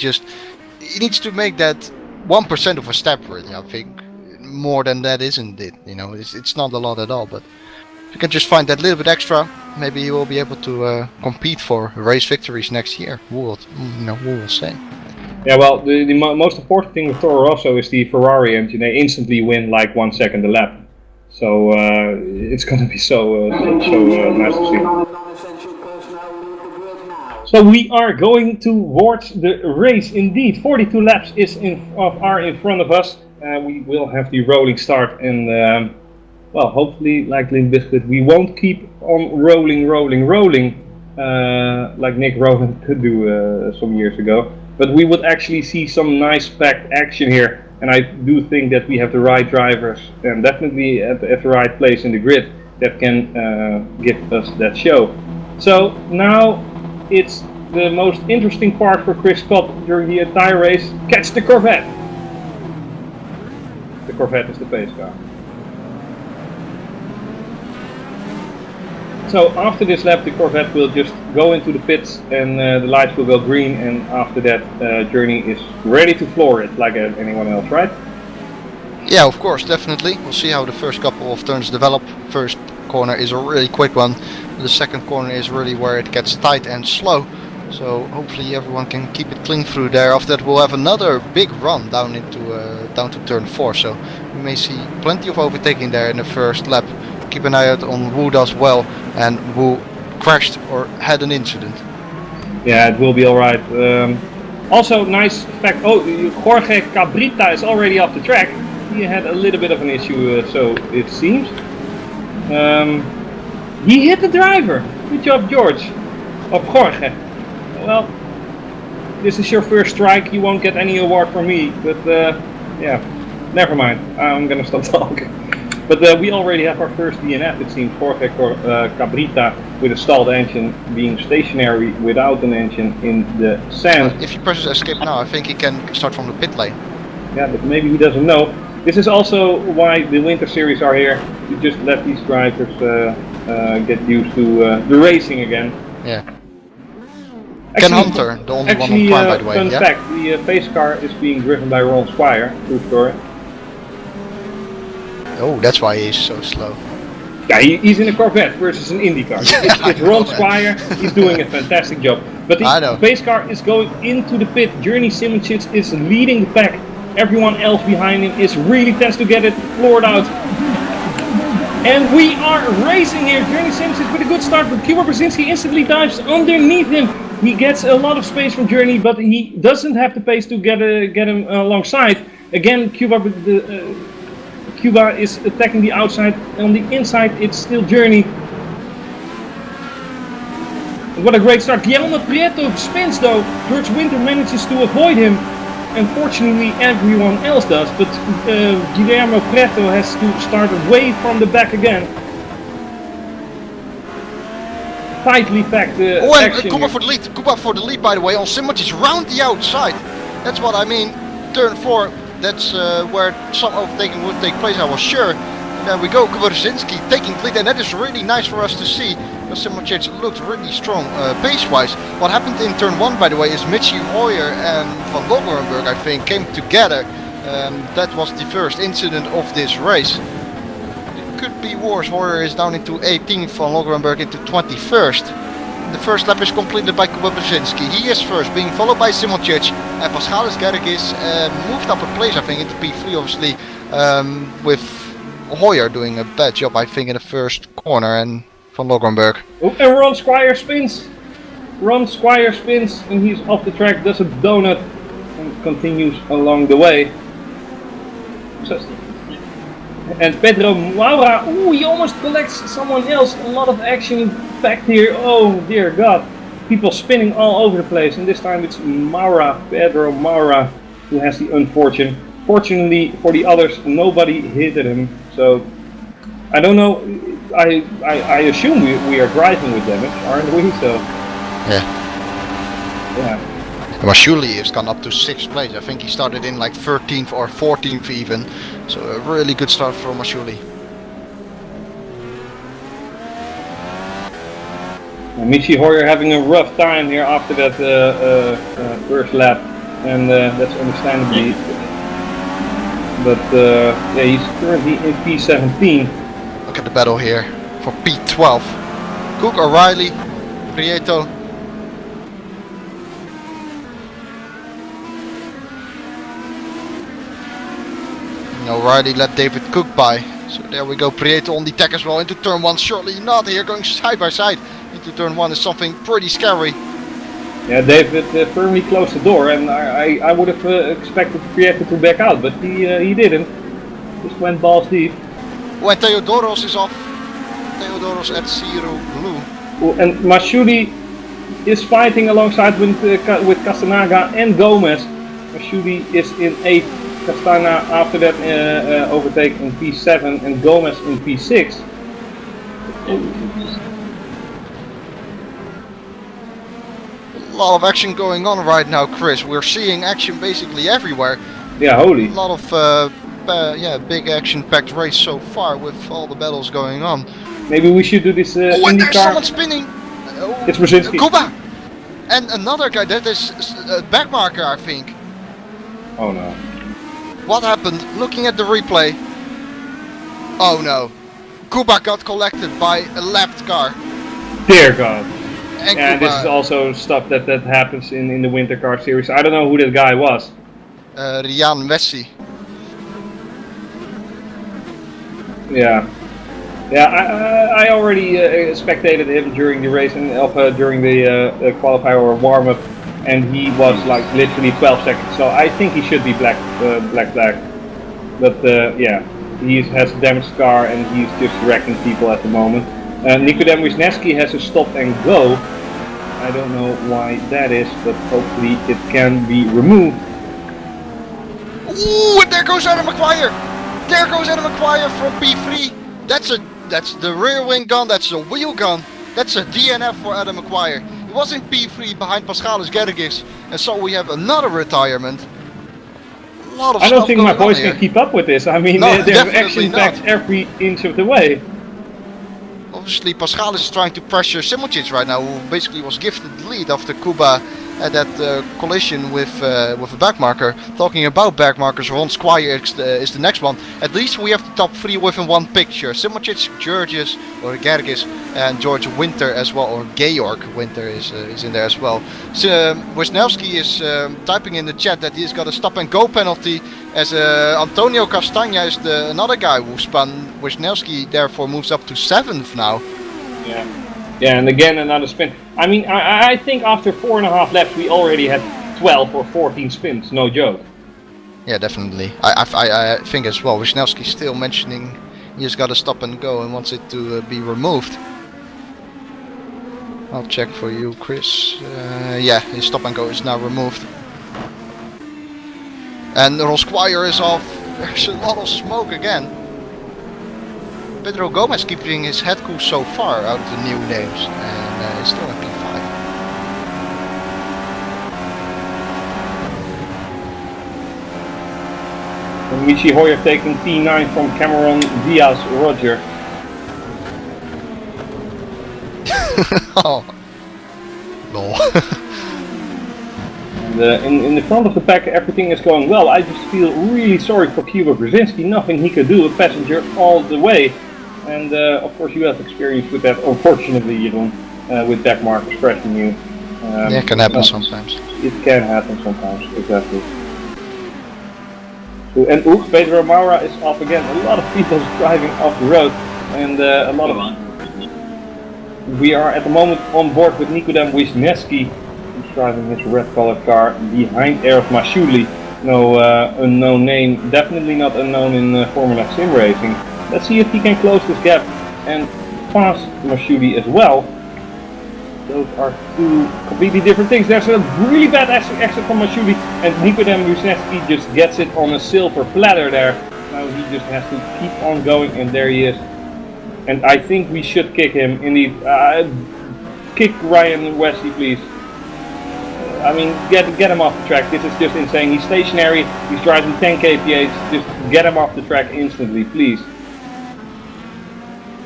needs to make that 1% of a step, really. I think more than that isn't it. You know, it's not a lot at all. But if you can just find that little bit extra, maybe he will be able to compete for race victories next year. We will say. Yeah, well, the most important thing with Toro Rosso is the Ferrari engine. They instantly win like 1 second a lap. So it's going to be so nice to see. So we are going towards the race indeed. 42 laps are in front of us. We will have the rolling start, and well, hopefully, like Limp Bizkit, we won't keep on rolling like Nick Rowan could do some years ago. But we would actually see some nice packed action here. And I do think that we have the right drivers and definitely at the right place in the grid that can give us that show. So now it's the most interesting part for Kris Cobb during the entire race. Catch the Corvette! The Corvette is the pace car. So after this lap, the Corvette will just go into the pits and the lights will go green, and after that Journey is ready to floor it like anyone else, right? Yeah, of course, definitely. We'll see how the first couple of turns develop. First corner is a really quick one. The second corner is really where it gets tight and slow. So hopefully everyone can keep it clean through there. After that we'll have another big run down to turn 4. So we may see plenty of overtaking there in the first lap. Keep an eye out on Wood as well, and Wood crashed or had an incident. Yeah, it will be alright. Also, nice fact, Jorge Cabrita is already off the track. He had a little bit of an issue, so it seems. He hit the driver. Good job, George. Of Jorge. Well, this is your first strike. You won't get any award from me. But yeah, never mind. I'm gonna stop talking. But we already have our first DNF. It seems Jorge Cabrita with a stalled engine being stationary without an engine in the sand. If he presses escape now, I think he can start from the pit lane. Yeah, but maybe he doesn't know. This is also why the winter series are here, to just let these drivers get used to the racing again. Yeah. Ken Hunter, the only one on prime, by the way. Fun fact, the pace car is being driven by Ron Squire, true story. Oh, that's why he's so slow. Yeah, he's in a Corvette versus an IndyCar. It's Ron Squire, he's doing a fantastic job. But the pace car is going into the pit. Jeroen Simracing is leading the pack. Everyone else behind him is really tense to get it floored out. And we are racing here. Jeroen Simracing with a good start, but Kuba Brzezinski instantly dives underneath him. He gets a lot of space from Jeroen, but he doesn't have the pace to get him alongside. Again, Kuba is attacking the outside. On the inside, it's still Jeroen. What a great start. Guillermo Prieto spins though. George Winter manages to avoid him. Unfortunately, everyone else does, but Guillermo Prieto has to start way from the back again. Tightly packed action. Kuba for the lead. Kuba for the lead, by the way, on Simracing round the outside. That's what I mean. Turn 4. That's where some overtaking would take place, I was sure. And there we go, Kuba Brzezinski taking the lead, and that is really nice for us to see. Because Simracing looked really strong pace-wise. What happened in turn 1, by the way, is Mitchy Hoyer and Van Logerenberg, I think, came together. That was the first incident of this race. It could be worse. Hoyer is down into 18th, Van Logerenberg into 21st. The first lap is completed by Kuba Brzezinski. He is first, being followed by Simracing, and Paschalis Gergis moved up a place, I think, into P3, obviously, with Hoyer doing a bad job, I think, in the first corner, and Van Logerenberg. And Ron Squire spins. Ron Squire spins, and he's off the track, does a donut, and continues along the way. And Pedro Maura, he almost collects someone else. A lot of action packed here. Oh dear God. People spinning all over the place. And this time it's Pedro Maura, who has the unfortune. Fortunately for the others, nobody hit him. So, I don't know. I assume we are driving with damage, aren't we? So. Yeah. Mashuli has gone up to 6th place. I think he started in like 13th or 14th even. So a really good start for Mashuli. Michi Hoyer having a rough time here after that first lap, and that's understandably. But yeah, he's currently in P17. Look at the battle here for P12. Cook, O'Reilly, Prieto. O'Reilly let David Cook by. So there we go, Prieto on the deck as well into turn 1. Surely not here, going side by side into turn 1 is something pretty scary. Yeah, David firmly closed the door, and I would have expected Prieto to back out, but he didn't. Just went balls deep. When Theodoros is off. Theodoros at 0 blue. And Mashudi is fighting alongside with Castanaga and Gomez. Mashudi is in 8th. Castana after that overtake in P7 and Gomez in P6. A lot of action going on right now, Kris. We're seeing action basically everywhere. Yeah, holy. A lot of big action-packed race so far with all the battles going on. Maybe we should do this and IndyCar. There's someone spinning. It's Brzezinski. Kuba! And another guy, that is backmarker, I think. Oh no. What happened? Looking at the replay. Oh no. Kuba got collected by a lapped car. Dear God. And Yeah, Kuba, this is also stuff that happens in the winter car series. I don't know who that guy was. Rian Wessi. Yeah. Yeah, I already spectated him during the race and during the qualifier or warm-up, and he was like literally 12 seconds. So I think he should be black flag. But yeah, he has a damaged car and he's just wrecking people at the moment. Nikodem Wisniewski has a stop and go. I don't know why that is, but hopefully it can be removed. Ooh, and there goes Adam McGuire. There goes Adam McGuire from P3. That's the rear wing gun, that's a wheel gun. That's a DNF for Adam McGuire. He was in P3 behind Paschalis Gergis, and so we have another retirement. A lot of I don't stuff think going my voice on here. can keep up with this. I mean, No, they're definitely action-packed not. every inch of the way. Obviously, Paschalis is trying to pressure Simocic right now, who basically was gifted the lead after Kuba at that collision with a backmarker. Talking about backmarkers, Ron Squire is the next one. At least we have the top three within one picture. Simocic, Georges, or Gergis, and George Winter as well, or Georg Winter is in there as well. So, Wisniewski is typing in the chat that he's got a stop and go penalty, as Antonio Castagna is another guy who spun. Wisniewski therefore moves up to 7th now. Yeah, and again another spin. I mean, I think after 4.5 laps we already had 12 or 14 spins, no joke. Yeah, definitely. I think as well. Wisniewski's still mentioning he's got to stop and go and wants it to be removed. I'll check for you, Kris. Yeah, his stop and go is now removed. And Ron Squire is off. There's a lot of smoke again. Pedro Gomez keeping his head cool so far out of the new names, and he's still at P5. And Michi Hoyer taking P9 from Cameron Diaz Roger. Oh. Lol. And in the front of the pack everything is going well. I just feel really sorry for Kuba Brzezinski. Nothing he could do, a passenger all the way. And of course you have experience with that, unfortunately, Jeroen, with backmarkers pressing you. Yeah, it can happen sometimes. It can happen sometimes, exactly. So, and oops, Pedro Maura is off again. A lot of people driving off the road, and a lot of... We are at the moment on board with Nikodem Wisniewski, who's driving his red-colored car behind Eros Mashuli. No unknown name, definitely not unknown in Formula Sim racing. Let's see if he can close this gap and pass Mashudi as well. Those are two completely different things. There's a really bad exit from Mashudi, and Nikodem Wisniewski just gets it on a silver platter there. Now he just has to keep on going, and there he is. And I think we should kick him. Indeed, kick Ryan Wesley, please. I mean, get him off the track. This is just insane. He's stationary. He's driving 10 kph. Just get him off the track instantly, please.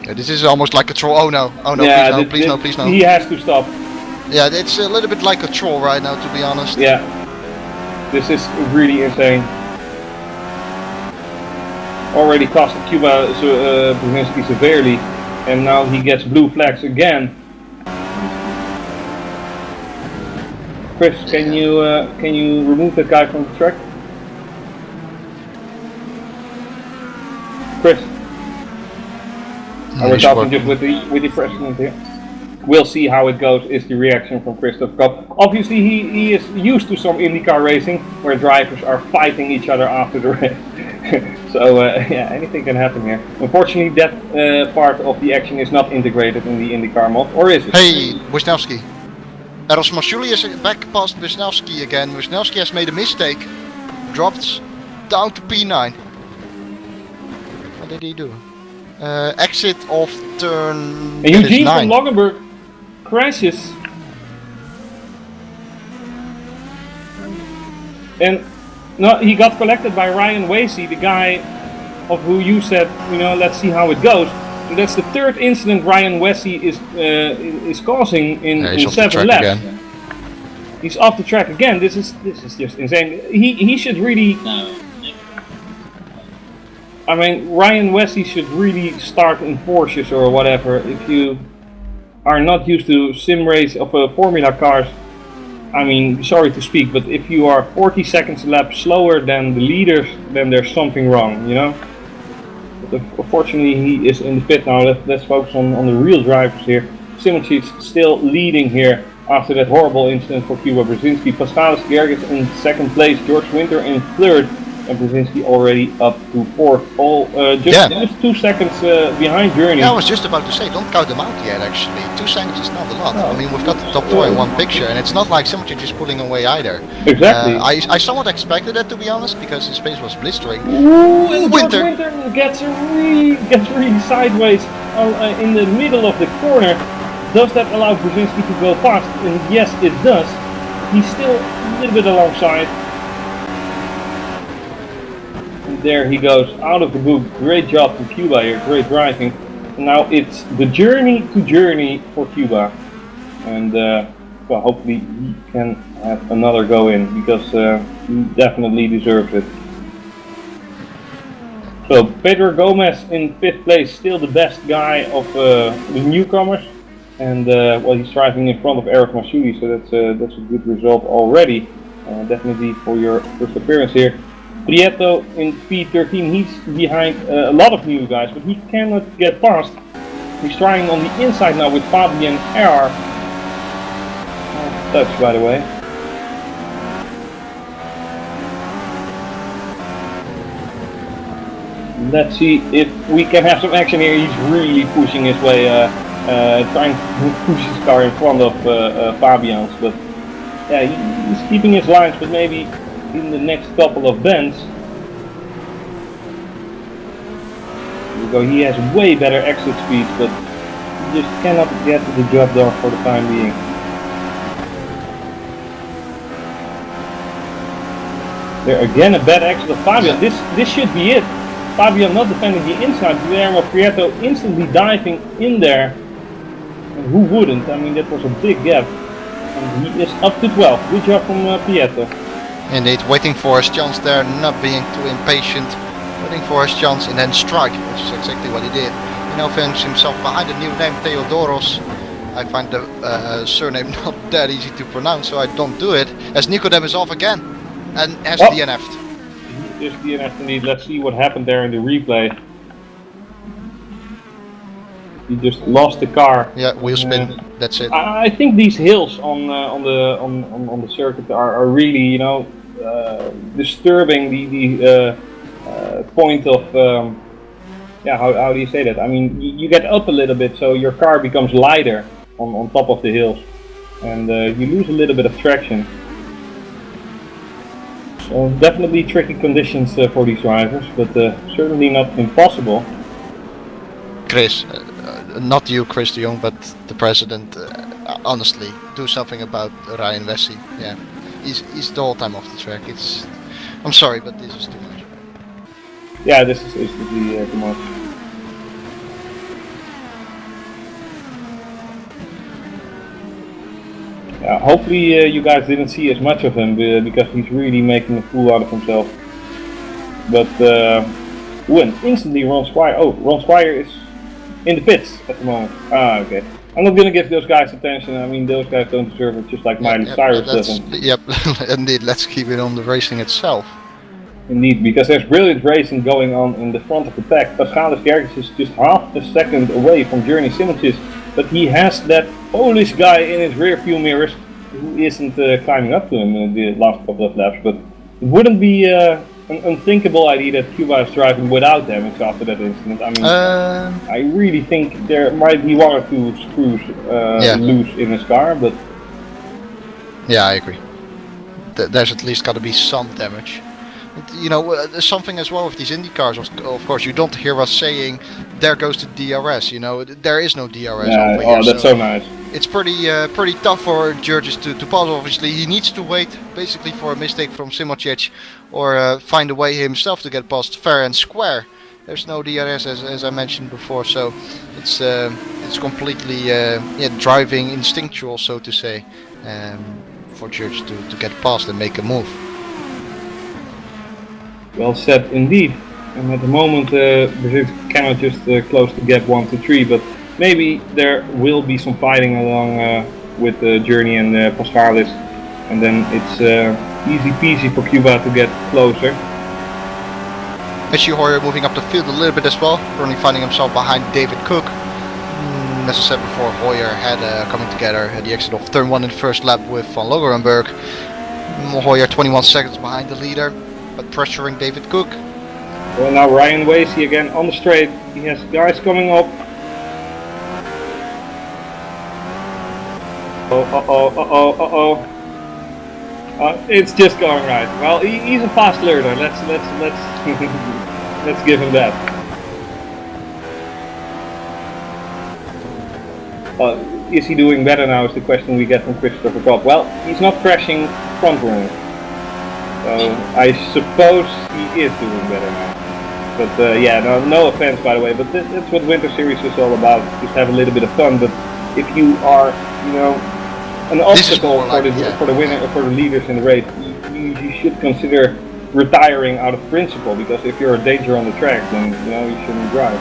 Yeah, this is almost like a troll. Oh no! Oh no! Yeah, please no! Please no! He has to stop. Yeah, it's a little bit like a troll right now, to be honest. Yeah, this is really insane. Already costed Kuba Brzezinski severely, and now he gets blue flags again. Kris, can you remove that guy from the track? Kris, we're talking just with the president here. We'll see how it goes. Is the reaction from Christoph Cobb. Obviously, he is used to some IndyCar racing where drivers are fighting each other after the race. So yeah, anything can happen here. Unfortunately, that part of the action is not integrated in the IndyCar mod, or is it? Hey, Wisniewski. Eros Mashuli is back past Wisniewski again. Wisniewski has made a mistake. Dropped down to P9. What did he do? Exit of turn... And Eugene from Longenburg crashes. And no, he got collected by Ryan Wasey, the guy of who you said, you know, let's see how it goes. And that's the third incident Ryan Wasey is causing in 7 laps. Again. He's off the track again. This is just insane. He should really. I mean, Ryan Wessey should really start in Porsches or whatever. If you are not used to sim race of Formula cars, I mean, sorry to speak, but if you are 40 seconds a lap slower than the leaders, then there's something wrong, you know? But unfortunately, he is in the pit now. Let's focus on the real drivers here. Simocic still leading here after that horrible incident for Cuba Brzezinski. Paschalis Gergis in second place, George Winter in third, and Brzezinski already up to fourth. All just 2 seconds behind Journey. Yeah, I was just about to say, don't count them out yet. Actually, 2 seconds is not a lot. I mean, we've got the top 4 in one picture, and it's not like Simocic is pulling away either. Exactly. I somewhat expected that, to be honest, because his pace was blistering. Ooh, and Winter gets really sideways in the middle of the corner. Does that allow Brzezinski to go fast? And yes, it does. He's still a little bit alongside. And there he goes, out of the book. Great job from Cuba here, great driving. And now it's the journey to Journey for Cuba. And well, hopefully he can have another go in, because he definitely deserves it. So Pedro Gomez in 5th place, still the best guy of the newcomers. And well, he's driving in front of Eric Masudi, so that's a good result already. Definitely for your first appearance here. Prieto in P13, he's behind a lot of new guys, but he cannot get past. He's trying on the inside now with Fabian R. Touch, by the way. Let's see if we can have some action here. He's really pushing his way. Trying to push his car in front of Fabian's, but yeah, he's keeping his lines, but maybe in the next couple of bends. Here we go. He has way better exit speeds, but he just cannot get the job done for the time being. There again, a bad exit of Fabian. This should be it. Fabian not defending the inside, Guillermo Prieto instantly diving in there. Who wouldn't? I mean, that was a big gap. And he is up to 12. Good job from Prieto. Indeed, waiting for his chance there, not being too impatient. Waiting for his chance and then strike, which is exactly what he did. He now finds himself behind a new name, Theodoros. I find the surname not that easy to pronounce, so I don't do it. As Nicodem is off again and has DNF'd. He is DNF'd indeed. Let's see what happened there in the replay. He just lost the car. Yeah, wheel spin. That's it. I think these hills on the circuit are really, you know, disturbing the point of yeah. How do you say that? I mean, you get up a little bit, so your car becomes lighter on top of the hills, and you lose a little bit of traction. So definitely tricky conditions for these drivers, but certainly not impossible. Kris, not you, Kris de Jong, but the president. Honestly, do something about Ryan Wessey. Yeah, he's the whole time off the track. I'm sorry, but this is too much. Yeah, this is basically too much. Yeah, hopefully you guys didn't see as much of him because he's really making a fool out of himself. But instantly Ron Squire. Oh, Ron Squire is in the pits at the moment. Ah, okay. I'm not gonna give those guys attention. I mean, those guys don't deserve it, just like Miley Cyrus doesn't. Yep, indeed. Let's keep it on the racing itself. Indeed, because there's brilliant racing going on in the front of the pack. Paschalis Gergis is just half a second away from Journey Simocic, but he has that Polish guy in his rear view mirrors who isn't climbing up to him in the last couple of laps. But it wouldn't be an unthinkable idea that Cuba is driving without damage after that incident. I mean, I really think there might be 1 or 2 screws loose in his car, but yeah, I agree. There's at least got to be some damage. You know, there's something as well with these IndyCars. Of course, you don't hear us saying, "There goes the DRS." You know, there is no DRS over here. Oh, that's so nice. It's pretty tough for Georges to pass. Obviously, he needs to wait basically for a mistake from Simocic, or find a way himself to get past fair and square. There's no DRS as I mentioned before, so it's completely driving instinctual, so to say, for Georges to get past and make a move. Well said indeed. And at the moment, Brazil cannot just close the gap 1 to 3, but maybe there will be some fighting along with Journey and Pascalis, and then it's easy peasy for Cuba to get closer. I see Hoyer moving up the field a little bit as well, currently finding himself behind David Cook. As I said before, Hoyer had coming together at the exit of turn 1 in the first lap with Van Logerenberg. Hoyer 21 seconds behind the leader, but pressuring David Cook. Well, now Ryan Wasey again on the straight. He has guys coming up. It's just going right. Well, he's a fast learner. Let's let's give him that. Is he doing better now? Is the question we get from Christopher Cobb. Well, he's not crashing front runner, so I suppose he is doing better now. But yeah, no offense by the way, but that's what Winter Series is all about. Just have a little bit of fun. But if you are, an obstacle for the winner, for the leaders in the race, you should consider retiring out of principle. Because if you're a danger on the track, then you shouldn't drive.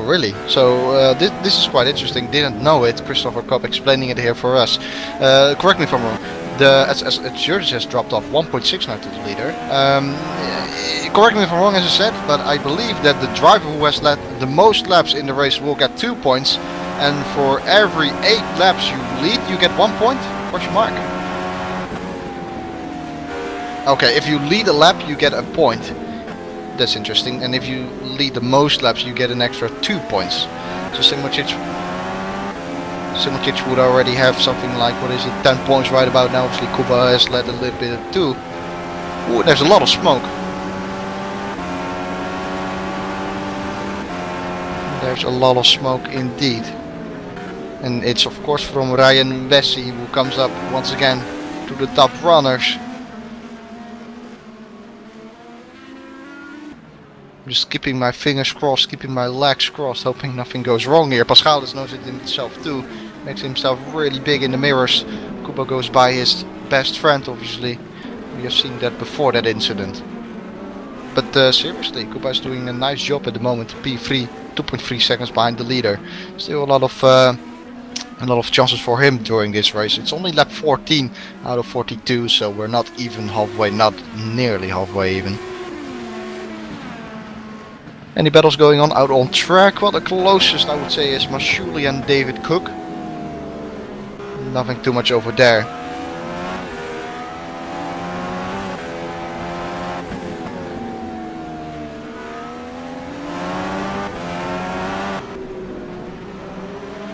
Really? So this is quite interesting. Didn't know it. Christopher Cobb explaining it here for us. Correct me if I'm wrong. As Jeroen has dropped off 1.6 now to the leader. Correct me if I'm wrong, as I said, but I believe that the driver who has led the most laps in the race will get 2 points, and for every 8 laps you lead, you get 1 point. Question mark. Okay, if you lead a lap, you get a point. That's interesting. And if you lead the most laps, you get an extra 2 points. So Simoncic would already have something like, 10 points right about now. Obviously Kuba has led a little bit too. Ooh, there's a lot of smoke. There's a lot of smoke indeed. And it's of course from Ryan Vesey, who comes up once again to the top runners. Just keeping my fingers crossed, keeping my legs crossed, hoping nothing goes wrong here. Pascalis knows it in itself too. Makes himself really big in the mirrors. Kuba goes by his best friend, obviously. We have seen that before that incident. But seriously, Kuba is doing a nice job at the moment. P3, 2.3 seconds behind the leader. Still a lot of chances for him during this race. It's only lap 14 out of 42, so we're not even halfway, not nearly halfway even. Any battles going on out on track? Well, the closest I would say is Mashouli and David Cook. Nothing too much over there.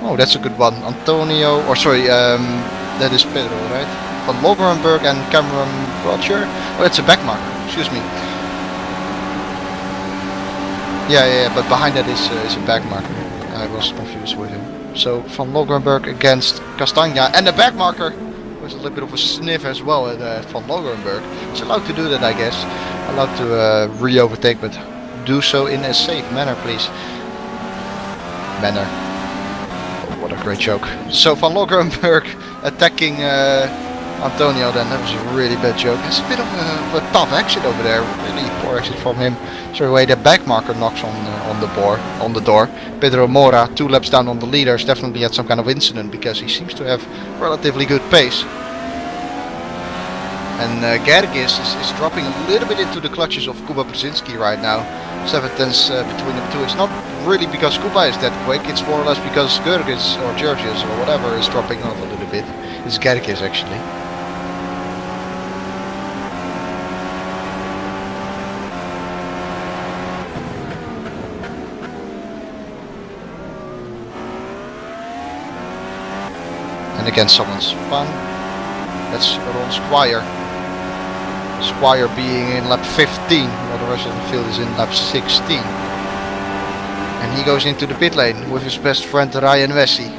Oh, that's a good one. Antonio, or sorry, that is Pedro, right? Van Logerenberg and Cameron Roger. Oh, that's a back marker, excuse me. Yeah, but behind that is a back marker. I was confused with him. So Van Logerenberg against Castagna, and the back marker was a little bit of a sniff as well at Van Logerenberg. It's allowed to do that, I guess. Allowed to re-overtake, but do so in a safe manner, please. Oh, what a great joke. So Van Logerenberg attacking Antonio then. That was a really bad joke. It's a bit of a tough exit over there. Really poor exit from him. So anyway, the back marker knocks on the door. Pedro Mora, 2 laps down on the leaders, definitely had some kind of incident because he seems to have relatively good pace. And Gergis is dropping a little bit into the clutches of Kuba Brzezinski right now. 7 tenths between the two. It's not really because Kuba is that quick, it's more or less because Gergis or Georgios or whatever is dropping off a little bit. It's Gergis actually. And again someone's spun. That's Ron Squire. Squire being in lap 15 while the rest of the field is in lap 16. And he goes into the pit lane with his best friend Ryan Vesey.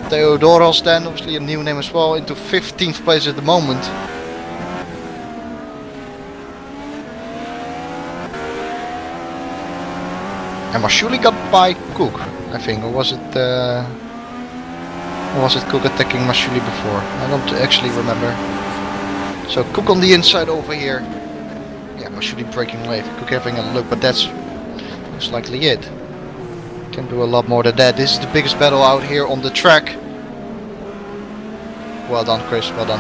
Theodoros then, obviously a new name as well, into 15th place at the moment. And Mashuli got by Cook, I think, or was it Cook attacking Mashuli before? I don't actually remember. So Cook on the inside over here. Yeah, Mashuli breaking late. Cook having a look, but that's most likely it. Can do a lot more than that. This is the biggest battle out here on the track. Well done, Kris. Well done.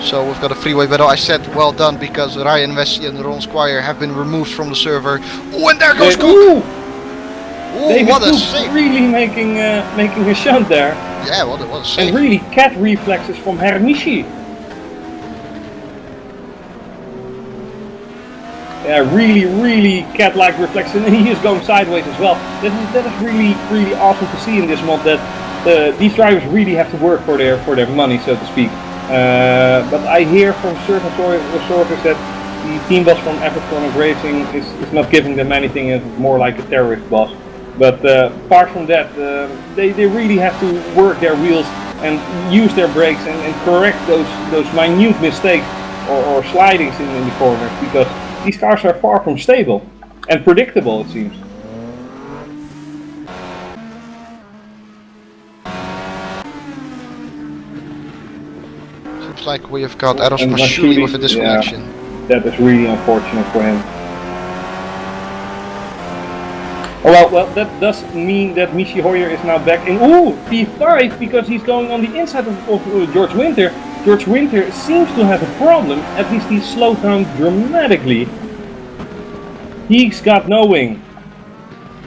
So we've got a freeway battle. I said well done because Ryan Westy and Ron Squire have been removed from the server. Oh, and there goes Cook! David What a Cook save! really making a shunt there. Yeah, what a save! And really cat reflexes from Hermishi. Yeah, really cat-like reflexes, and he is going sideways as well. That is really awesome to see in this mod, that these drivers really have to work for their money, so to speak. But I hear from certain sources that the team boss from FSR Racing is not giving them anything, it's more like a terrorist boss. But apart from that, they really have to work their wheels and use their brakes and correct those minute mistakes or slidings in the corners, because these cars are far from stable and predictable, it seems. Seems like we have got Eros Mashuli with a disconnection. Yeah, that is really unfortunate for him. Oh, well, that does mean that Michi Hoyer is now back in P5, because he's going on the inside of George Winter. George Winter seems to have a problem, at least he slowed down dramatically. He's got no wing.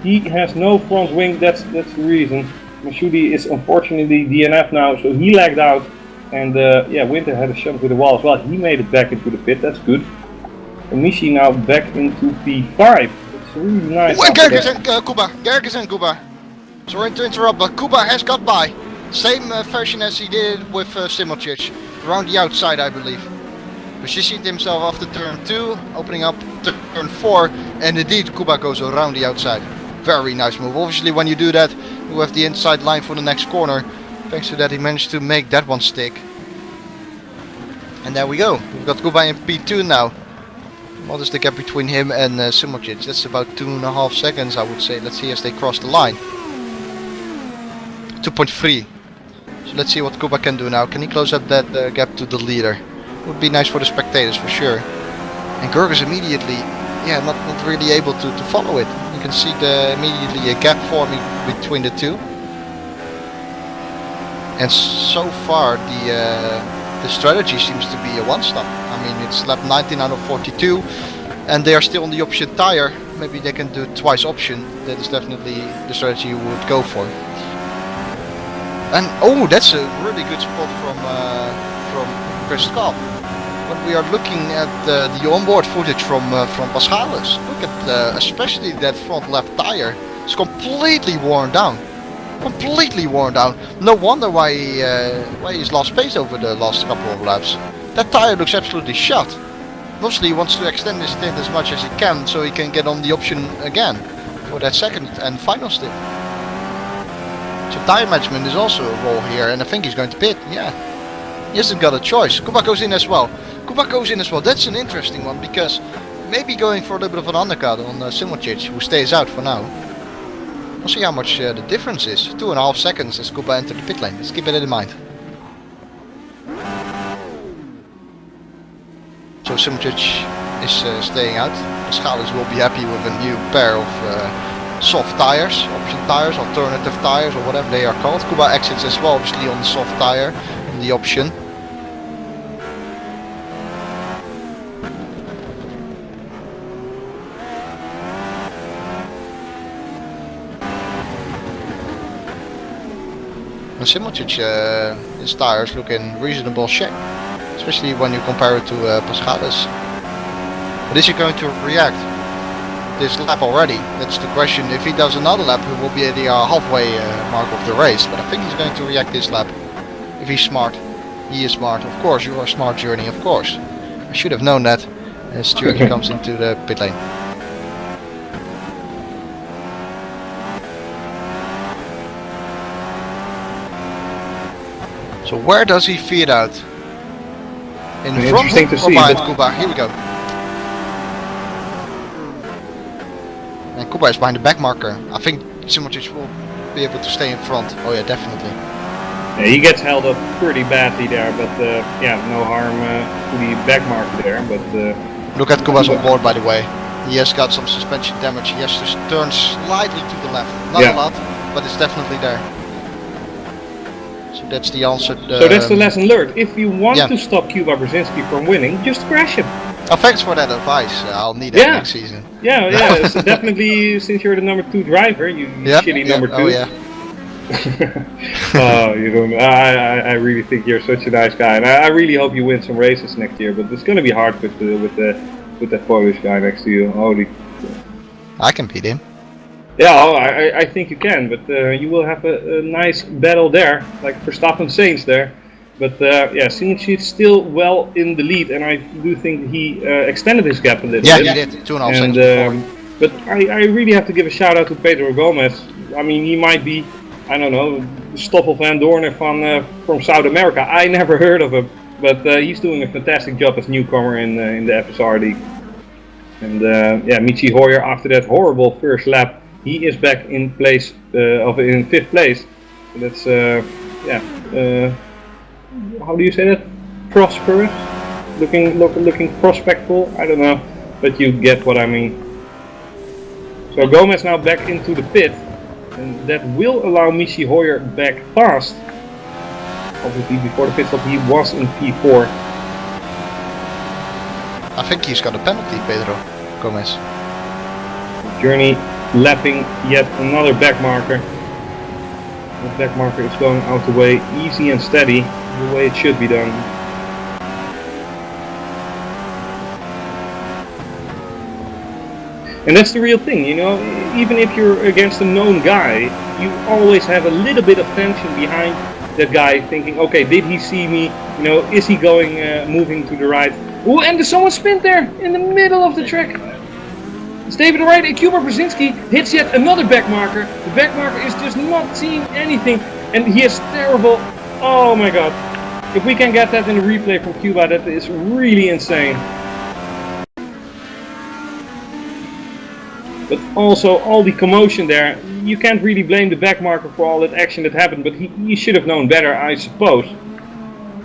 He has no front wing, that's the reason. Mashudi is unfortunately DNF now, so he lagged out. And yeah, Winter had a shot with the wall as well. He made it back into the pit, that's good. And Michi now back into P5. It's really nice. Oh, Gerkes and Kuba. Gerkes and Kuba. Sorry to interrupt, but Kuba has got by. Same fashion as he did with Simocic. Around the outside, I believe. Positioned himself after turn 2, opening up turn 4, and indeed Kuba goes around the outside. Very nice move. Obviously when you do that, you have the inside line for the next corner. Thanks to that he managed to make that one stick. And there we go. We've got Kuba in P2 now. What is the gap between him and Simocic? That's about 2.5 seconds, I would say. Let's see as they cross the line. 2.3. So let's see what Kuba can do now. Can he close up that gap to the leader? Would be nice for the spectators for sure. And Gerkes immediately, yeah, not really able to follow it. You can see immediately a gap forming between the two. And so far the strategy seems to be a one-stop. I mean, it's lap 19 out of 42 and they are still on the option tire. Maybe they can do twice option. That is definitely the strategy you would go for. And oh, that's a really good spot from Kris Cobb. When we are looking at the onboard footage from Paschalis, look at especially that front left tire. It's completely worn down. Completely worn down. No wonder why he's lost pace over the last couple of laps. That tire looks absolutely shot. Mostly he wants to extend his stint as much as he can so he can get on the option again for that second and final stint. So tire management is also a role here, and I think he's going to pit. Yeah, he hasn't got a choice. Kuba goes in as well. Kuba goes in as well. That's an interesting one because maybe going for a little bit of an undercut on Simocic, who stays out for now. We'll see how much the difference is. 2.5 seconds as Kuba entered the pit lane. Let's keep it in mind. So Simocic is staying out. Paschalis will be happy with a new pair of soft tires, option tires, alternative tires, or whatever they are called. Kuba exits as well, obviously on the soft tire, on the option. Simocic, his tires look in reasonable shape, especially when you compare it to Paschalis. But is he going to react this lap already? That's the question. If he does another lap, he will be at the halfway mark of the race. But I think he's going to react this lap. If he's smart, he is smart. Of course, you are smart, Journey. Of course, I should have known that. As Journey comes into the pit lane. So where does he feed out? In front or behind Kuba? Here we go. Kuba is behind the back marker. I think Simoncic will be able to stay in front. Oh yeah, definitely. Yeah, he gets held up pretty badly there, but yeah, no harm to the back marker there. But look at Kuba's on board, by the way. He has got some suspension damage. He has to turn slightly to the left. Not a lot, but it's definitely there. So that's the answer. So that's the lesson learned. If you want to stop Kuba Brzezinski from winning, just crash him. Oh, thanks for that advice. I'll need that next season. Yeah. So definitely, since you're the number 2 driver, you shitty number 2. Oh yeah. Oh, you don't. I really think you're such a nice guy, and I really hope you win some races next year. But it's gonna be hard with that Polish guy next to you. Holy. I can beat him. Yeah, I think you can, but you will have a nice battle there, like Verstappen Sainz there. But yeah, Simoncic is still well in the lead, and I do think he extended his gap a little bit. Yeah, he did. 2.5 seconds before. But I really have to give a shout out to Pedro Gomez. I mean, he might be, I don't know, Stoffel van Doorn from South America. I never heard of him, but he's doing a fantastic job as newcomer in the FSR league. And yeah, Michi Hoyer, after that horrible first lap, he is back in place in 5th place. So that's yeah. How do you say that? Prosperous, looking prospectful. I don't know, but you get what I mean. So Gomez now back into the pit, and that will allow Michi Hoyer back fast. Obviously, before the pit stop, he was in P4. I think he's got a penalty, Pedro Gomez. Journey lapping yet another back marker. The back marker is going out the way, easy and steady, the way it should be done. And that's the real thing, you know, even if you're against a known guy, you always have a little bit of tension behind that guy, thinking, okay, did he see me, you know, is he going, moving to the right? Oh, and there's someone spin there, in the middle of the track. It's David Wright, and Kuba Brzezinski hits yet another back marker. The back marker is just not seeing anything, and he is terrible. Oh my god. If we can get that in a replay from Kuba, that is really insane. But also all the commotion there, you can't really blame the back marker for all that action that happened, but he should have known better, I suppose.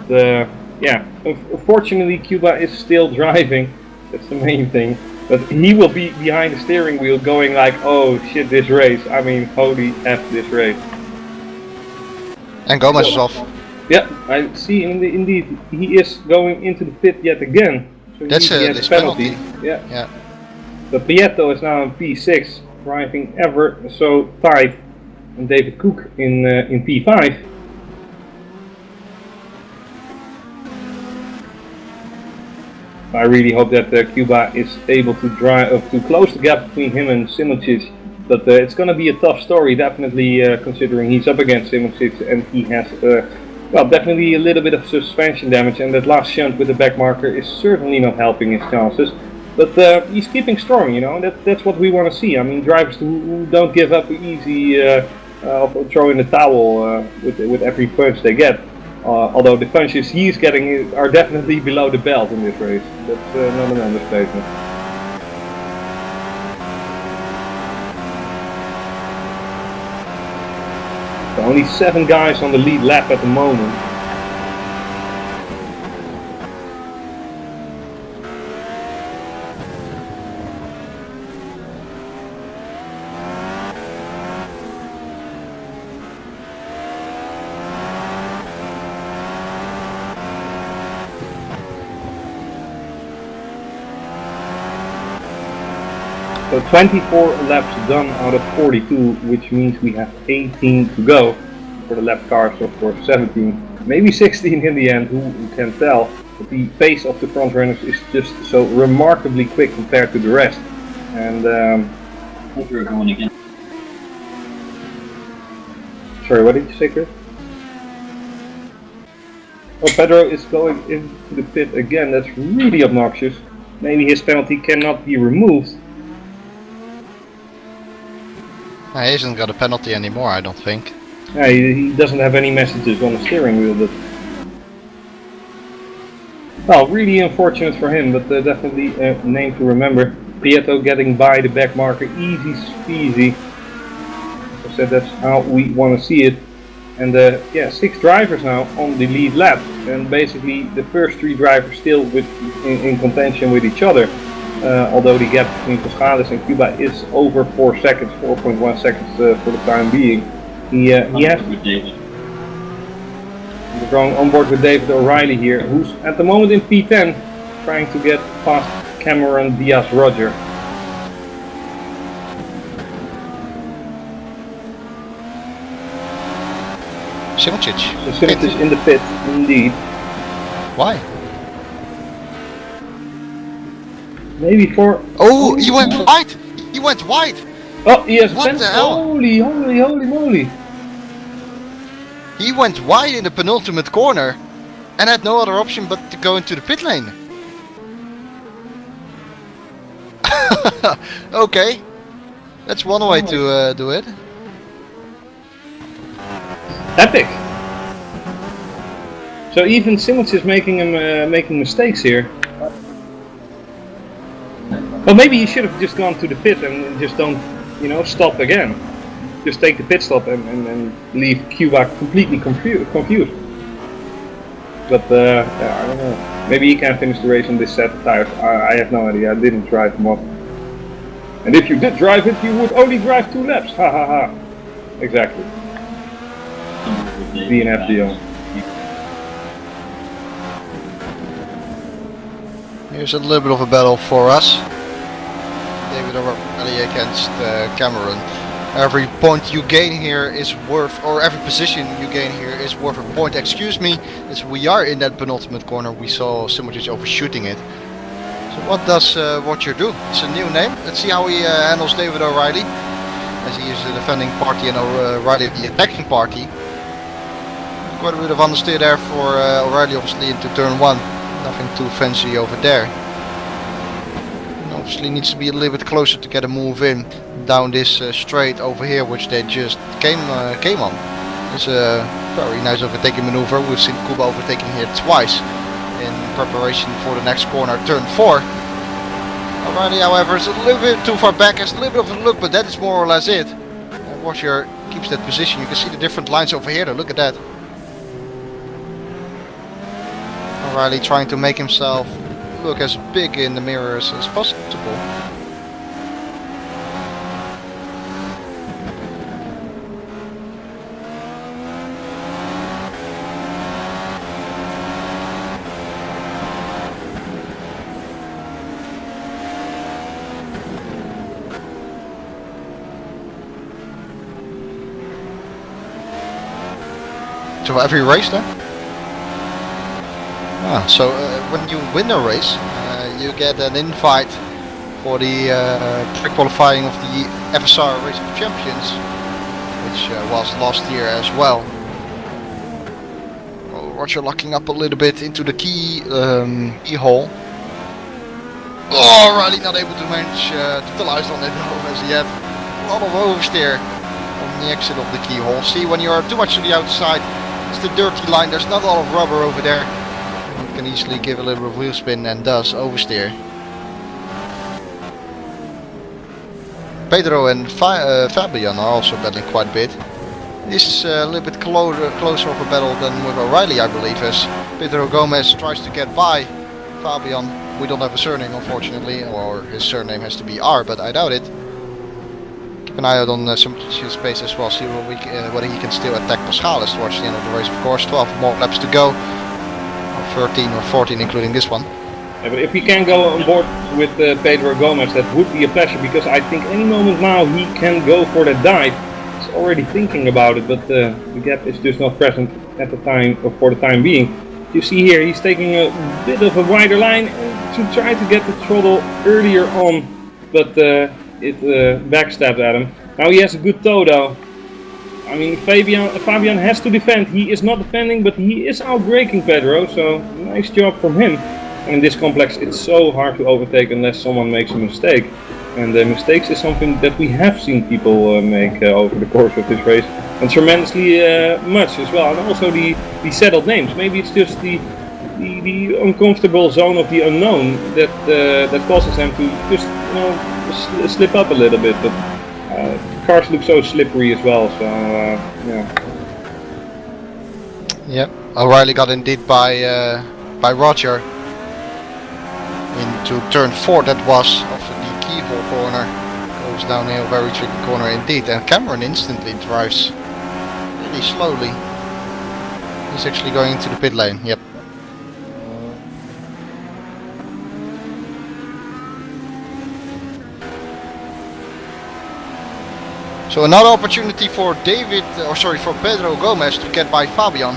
Yeah, unfortunately Kuba is still driving, that's the main thing. But he will be behind the steering wheel going like, oh shit, this race. I mean, holy F this race. And Gomez is off. Yeah, I see indeed. He is going into the pit yet again. So that's a penalty. Yeah. But Pietro is now in P6, driving ever so tight. And David Cook in P5. I really hope that Kuba is able to to close the gap between him and Simoncic, but it's going to be a tough story, definitely considering he's up against Simoncic and he has, well, definitely a little bit of suspension damage, and that last shunt with the back marker is certainly not helping his chances. But he's keeping strong, you know, that's what we want to see. I mean, drivers who don't give up easy of throwing the towel with every punch they get. Although the punches he's getting are definitely below the belt in this race. That's not an understatement. So only 7 guys on the lead lap at the moment. So 24 laps done out of 42, which means we have 18 to go. For the lap cars, of course, 17, maybe 16 in the end, who can tell. But the pace of the front runners is just so remarkably quick compared to the rest. And hope you're going again. Sorry, what did you say, Kris? Oh, Pedro is going into the pit again. That's really obnoxious. Maybe his penalty cannot be removed. He hasn't got a penalty anymore, I don't think. Yeah, he doesn't have any messages on the steering wheel, but... Well, really unfortunate for him, but definitely a name to remember. Pietro getting by the back marker, easy peasy. I said that's how we want to see it. And yeah, 6 drivers now on the lead lap, and basically the first 3 drivers still in contention with each other. Although the gap between Paschalis and Cuba is over 4 seconds, 4.1 seconds for the time being. He has. We're going on board with David O'Reilly here, who's at the moment in P10, trying to get past Cameron Diaz-Roger. Simčić. So Simčić in the pit, indeed. Why? Maybe for... Oh, he went wide! He went wide! Oh, he has What the hell? Holy moly! He went wide in the penultimate corner and had no other option but to go into the pit lane. Okay, that's one way to do it. Epic! So even Simons is making mistakes here. Well, maybe he should have just gone to the pit and just don't, stop again. Just take the pit stop and leave Cuba completely confused. But yeah, I don't know. Maybe he can finish the race on this set of tires. I have no idea. I didn't drive him off. And if you did drive it, you would only drive 2 laps. Ha ha ha. Exactly. DNF deal. Here's a little bit of a battle for us. David O'Reilly against Cameron. Every point you gain here is worth, or every position you gain here is worth a point. Excuse me, as we are in that penultimate corner, we saw Simčić overshooting it. So what does Watcher do? It's a new name. Let's see how he handles David O'Reilly, as he is the defending party and O'Reilly the attacking party. Quite a bit of understeer there for O'Reilly, obviously into turn 1. Nothing too fancy over there. And obviously needs to be a little bit closer to get a move in down this straight over here, which they just came on. It's a very nice overtaking maneuver. We've seen Kuba overtaking here twice in preparation for the next corner, turn 4. O'Reilly, however, is a little bit too far back, has a little bit of a look, but that is more or less it. Watcher keeps that position. You can see the different lines over here, though. Look at that. O'Reilly trying to make himself look as big in the mirrors as possible. So every race then? So when you win a race, you get an invite for the pre-qualifying of the FSR Race of Champions, which was last year as well. Roger locking up a little bit into the keyhole. Oh, O'Reilly not able to manage to capitalize on it though, as he had a lot of oversteer on the exit of the keyhole. See, when you are too much to the outside, it's the dirty line, there's not a lot of rubber over there. You can easily give a little bit of wheel spin and does oversteer. Pedro and Fabian are also battling quite a bit. This is a little bit closer of a battle than with O'Reilly, I believe, as Pedro Gomez tries to get by Fabian. We don't have a surname, unfortunately, or his surname has to be R, but I doubt it. Keep an eye out on some space as well, see whether he can still attack Paschalis towards the end of the race, of course. 12 more laps to go, or 13 or 14 including this one. Yeah, but if we can go on board with Pedro Gomez, that would be a pleasure, because I think any moment now he can go for that dive. He's already thinking about it, but the gap is just not present at the time, or for the time being. You see here, he's taking a bit of a wider line to try to get the throttle earlier on, but it backstabbed at him. Now he has a good toe though. I mean, Fabian has to defend. He is not defending, but he is outbraking Pedro, so nice job from him. And in this complex, it's so hard to overtake unless someone makes a mistake. And mistakes is something that we have seen people make over the course of this race, and tremendously much as well. And also the settled names. Maybe it's just the the uncomfortable zone of the unknown that causes them to just slip up a little bit. But cars look so slippery as well. So yeah. Yep. O'Reilly got indeed by Roger into turn 4. That was after the keyhole corner. Goes downhill, very tricky corner indeed. And Cameron instantly drives really slowly. He's actually going into the pit lane. Yep. So another opportunity for for Pedro Gomez to get by Fabian.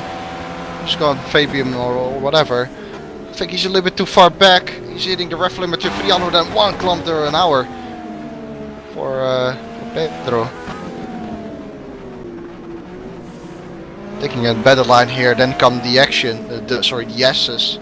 Just go on Fabian or whatever. I think he's a little bit too far back. He's hitting the ref limit to 301 km an hour for Pedro. Taking a better line here, then come the action, the S's.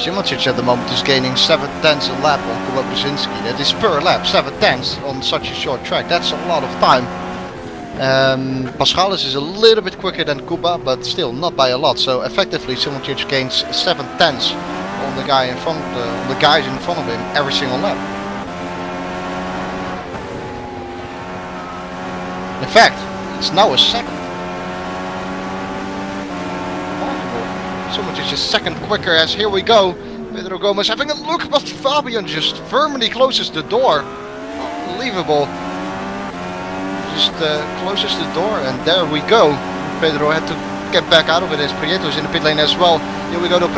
Simocic at the moment is gaining 7/10 a lap on Kuba Brzezinski. That is per lap, 7/10 on such a short track. That's a lot of time. Paschalis is a little bit quicker than Kuba, but still not by a lot. So effectively, Simocic gains 7/10 on the guy in front, the guys in front of him every single lap. In fact, it's now a second. Simocic is second quicker as here we go. Pedro Gomez having a look, but Fabian just firmly closes the door. Unbelievable. Just closes the door and there we go. Pedro had to get back out of it as Prieto's in the pit lane as well. Here we go to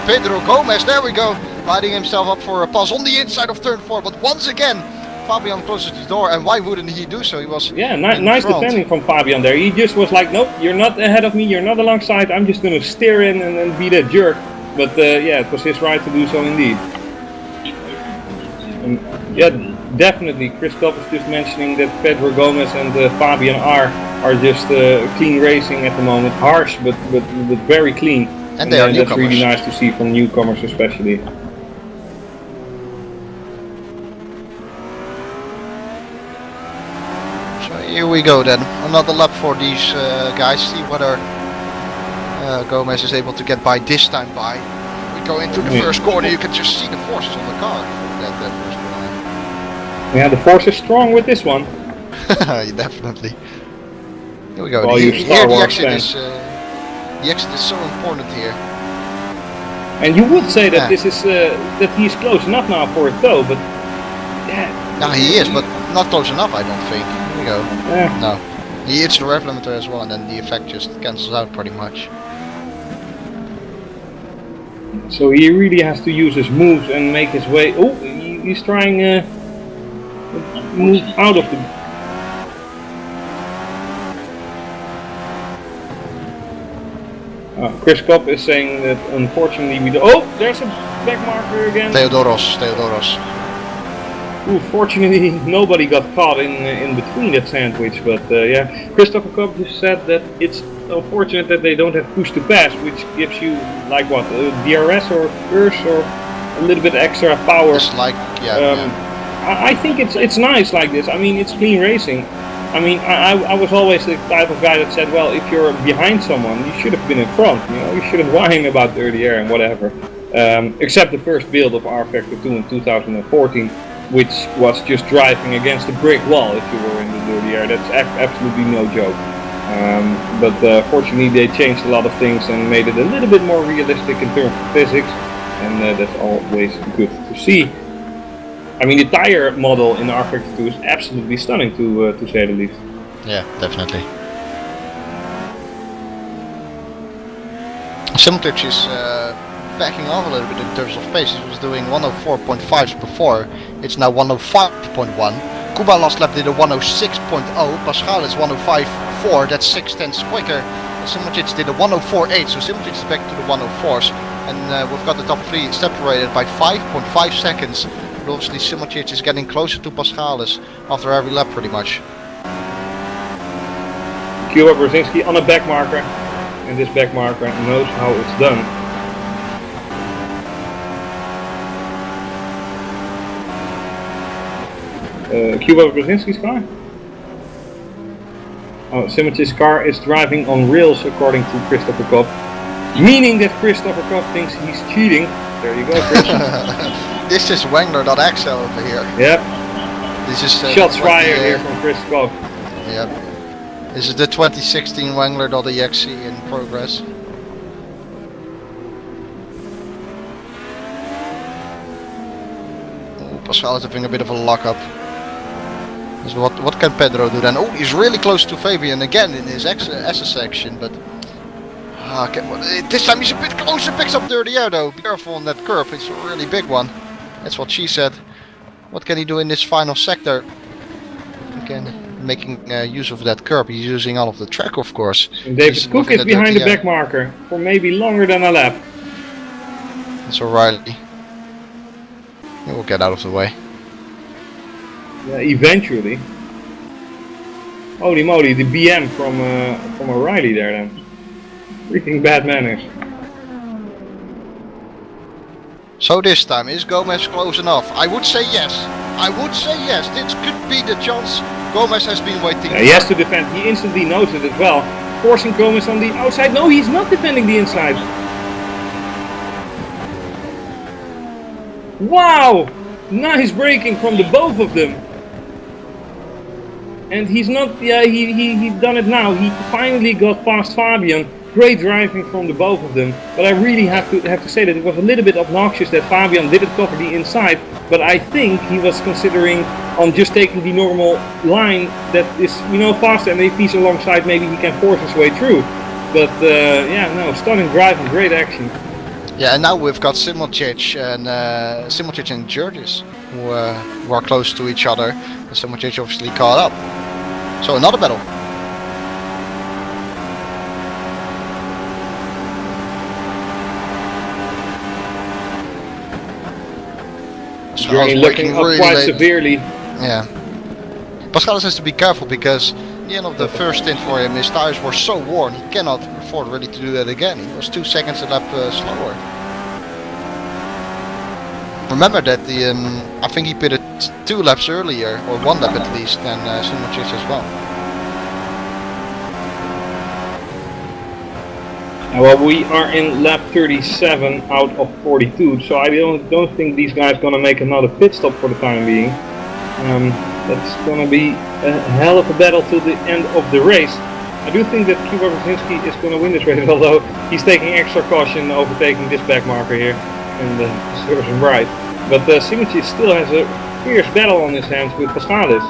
Pedro Gomez, there we go. Lighting himself up for a pass on the inside of turn 4, but once again Fabian closes the door, and why wouldn't he do so? He was nice defending from Fabian there. He just was like, nope, you're not ahead of me, you're not alongside, I'm just going to steer in and then be that jerk. But yeah, it was his right to do so indeed. Yeah, definitely. Kris Cobb is just mentioning that Pedro Gomez and Fabian are just clean racing at the moment. Harsh, but very clean. And they are newcomers. That's really nice to see from newcomers especially. Here we go then, another lap for these guys, see whether Gomez is able to get by this time by. We go into the first corner, you can just see the forces on the car for that first corner. Yeah, the force is strong with this one. Definitely. Here we go, Well, here the exit is so important here. And you would say that this is that he's close enough now for it though, but yeah, he is, but not close enough I don't think. Here we go. Yeah. No. He hits the rev limiter as well and then the effect just cancels out pretty much. So he really has to use his moves and make his way. Oh, he's trying move out of the. Kris Cobb is saying that unfortunately we do. Oh, there's a back marker again. Theodoros. Ooh, fortunately nobody got caught in between that sandwich, but yeah. Christopher Cobb just said that it's unfortunate that they don't have push to pass, which gives you like what, DRS or burst or a little bit extra power. Just like, I think it's nice like this. I mean, it's clean racing. I mean, I was always the type of guy that said, well, if you're behind someone, you should have been in front. You know, you shouldn't whine about dirty air and whatever. Except the first build of R Factor 2 in 2014, which was just driving against a brick wall if you were in the dirty air. That's absolutely no joke. But fortunately, they changed a lot of things and made it a little bit more realistic in terms of physics, and that's always good to see. I mean, the tire model in R Factor 2 is absolutely stunning, to say the least. Yeah, definitely. Simtic is backing off a little bit in terms of pace. He was doing 104.5s before. It's now 105.1. Kuba last lap did a 106.0. Pascal is 105.4. That's 6/10 quicker. Simtic did a 104.8. So Simtic is back to the 104s. And we've got the top three separated by 5.5 seconds. But obviously Simocic is getting closer to Paschalis after every lap pretty much. Kuba Brzezinski on a back marker, and this back marker knows how it's done. Cuba Brzezinski's car? Oh, Simonc's car is driving on rails according to Christopher Cobb. Meaning that Christopher Cobb thinks he's cheating. There you go, Chris. This is Wangler.exe over here. Yep. This is Shots fired here from Chris Cobb. Yep. This is the 2016 Wangler.exe in progress. Oh, Pascal is having a bit of a lock-up. So what can Pedro do then? Oh, he's really close to Fabian again in his SS section, but... this time he's a bit closer, picks up dirty air though. Be careful on that curb, it's a really big one. That's what she said. What can he do in this final sector? Again, making use of that curb. He's using all of the track, of course. And David Cook is behind the back marker for maybe longer than a lap. It's O'Reilly. He will get out of the way. Eventually. Holy moly, the BM from O'Reilly there then. Freaking bad manners. So this time, is Gomez close enough? I would say yes. I would say yes. This could be the chance Gomez has been waiting for. He has to defend. He instantly knows it as well. Forcing Gomez on the outside. No, he's not defending the inside. Wow! Nice braking from the both of them. And he's not, he done it now. He finally got past Fabian. Great driving from the both of them, but I really have to say that it was a little bit obnoxious that Fabian didn't cover the inside, but I think he was considering on just taking the normal line that is, faster, and if he's alongside maybe he can force his way through. But yeah, no, stunning driving, great action. Yeah, and now we've got Simocic and Georges who are close to each other, and Simocic obviously caught up. So another battle. Jong looking up quite late. severely. Yeah. Pascal has to be careful because at the end of the first stint for him, his tires were so worn, he cannot afford really to do that again. He was 2 seconds a lap slower. Remember that I think he pitted 2 laps earlier, or 1 lap at least, than Simocic as well. Well, we are in lap 37 out of 42, so I don't think these guys gonna make another pit stop for the time being. That's gonna be a hell of a battle till the end of the race. I do think that Cuba Brzezinski is gonna win this race, although he's taking extra caution overtaking this back marker here and serves him right. But Simocic still has a fierce battle on his hands with Pascalis.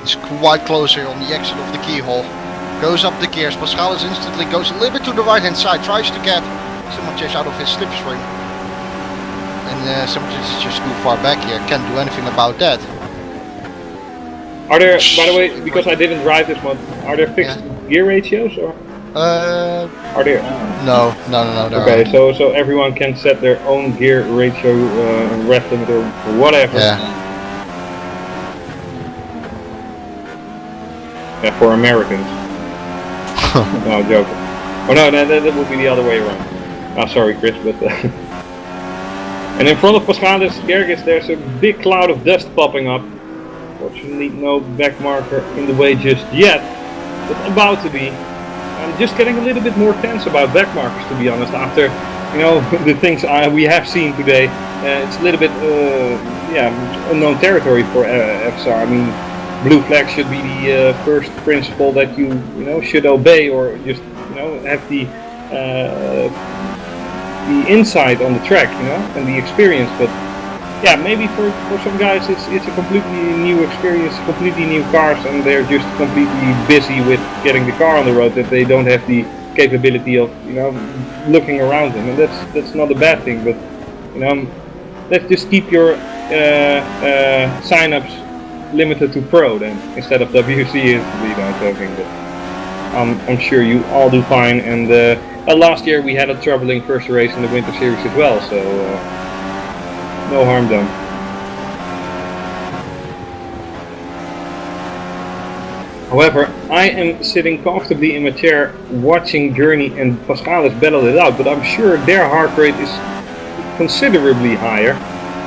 It's quite close here on the exit of the keyhole. Goes up the gears, Pascalis instantly goes a little bit to the right hand side, tries to get Simocic out of his slipstream. And Simocic is just too far back here, can't do anything about that. Are there, by the way, because I didn't drive this one, are there fixed gear ratios or? Are there? No. Okay, so everyone can set their own gear ratio, ref limit or whatever. Yeah, for Americans. No, joking. Oh no, that would be the other way around. Ah, sorry Chris, but... And in front of Pascalis Gergis there's a big cloud of dust popping up. Fortunately no back marker in the way just yet, but about to be. I'm just getting a little bit more tense about back markers, to be honest, after the things we have seen today. It's a little bit unknown territory for FSR. I mean, blue flag should be the first principle that you should obey, or just have the insight on the track, and the experience. But yeah, maybe for some guys it's a completely new experience, completely new cars, and they're just completely busy with getting the car on the road that they don't have the capability of looking around them, and that's not a bad thing. But let's just keep your sign-ups limited to Pro then, instead of WC. Joking, but I'm sure you all do fine. And last year we had a troubling first race in the Winter Series as well, so no harm done. However, I am sitting comfortably in my chair watching Journey and Pascalis battle it out, but I'm sure their heart rate is considerably higher.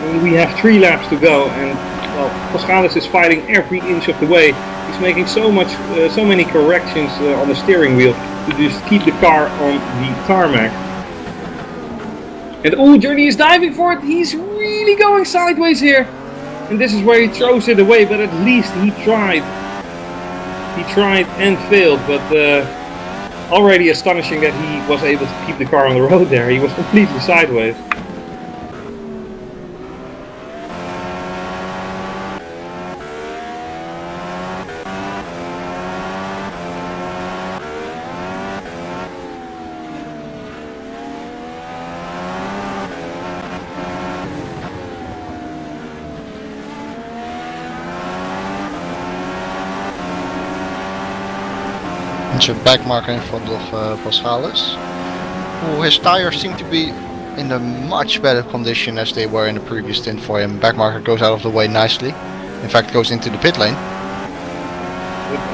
And we have 3 laps to go, and well, Paschalis is fighting every inch of the way. He's making so many corrections on the steering wheel to just keep the car on the tarmac. And Journey is diving for it. He's really going sideways here. And this is where he throws it away, but at least he tried. He tried and failed, but already astonishing that he was able to keep the car on the road there. He was completely sideways. It's a back marker in front of Paschalis, who his tires seem to be in a much better condition as they were in the previous stint for him. Back marker goes out of the way nicely. In fact, goes into the pit lane.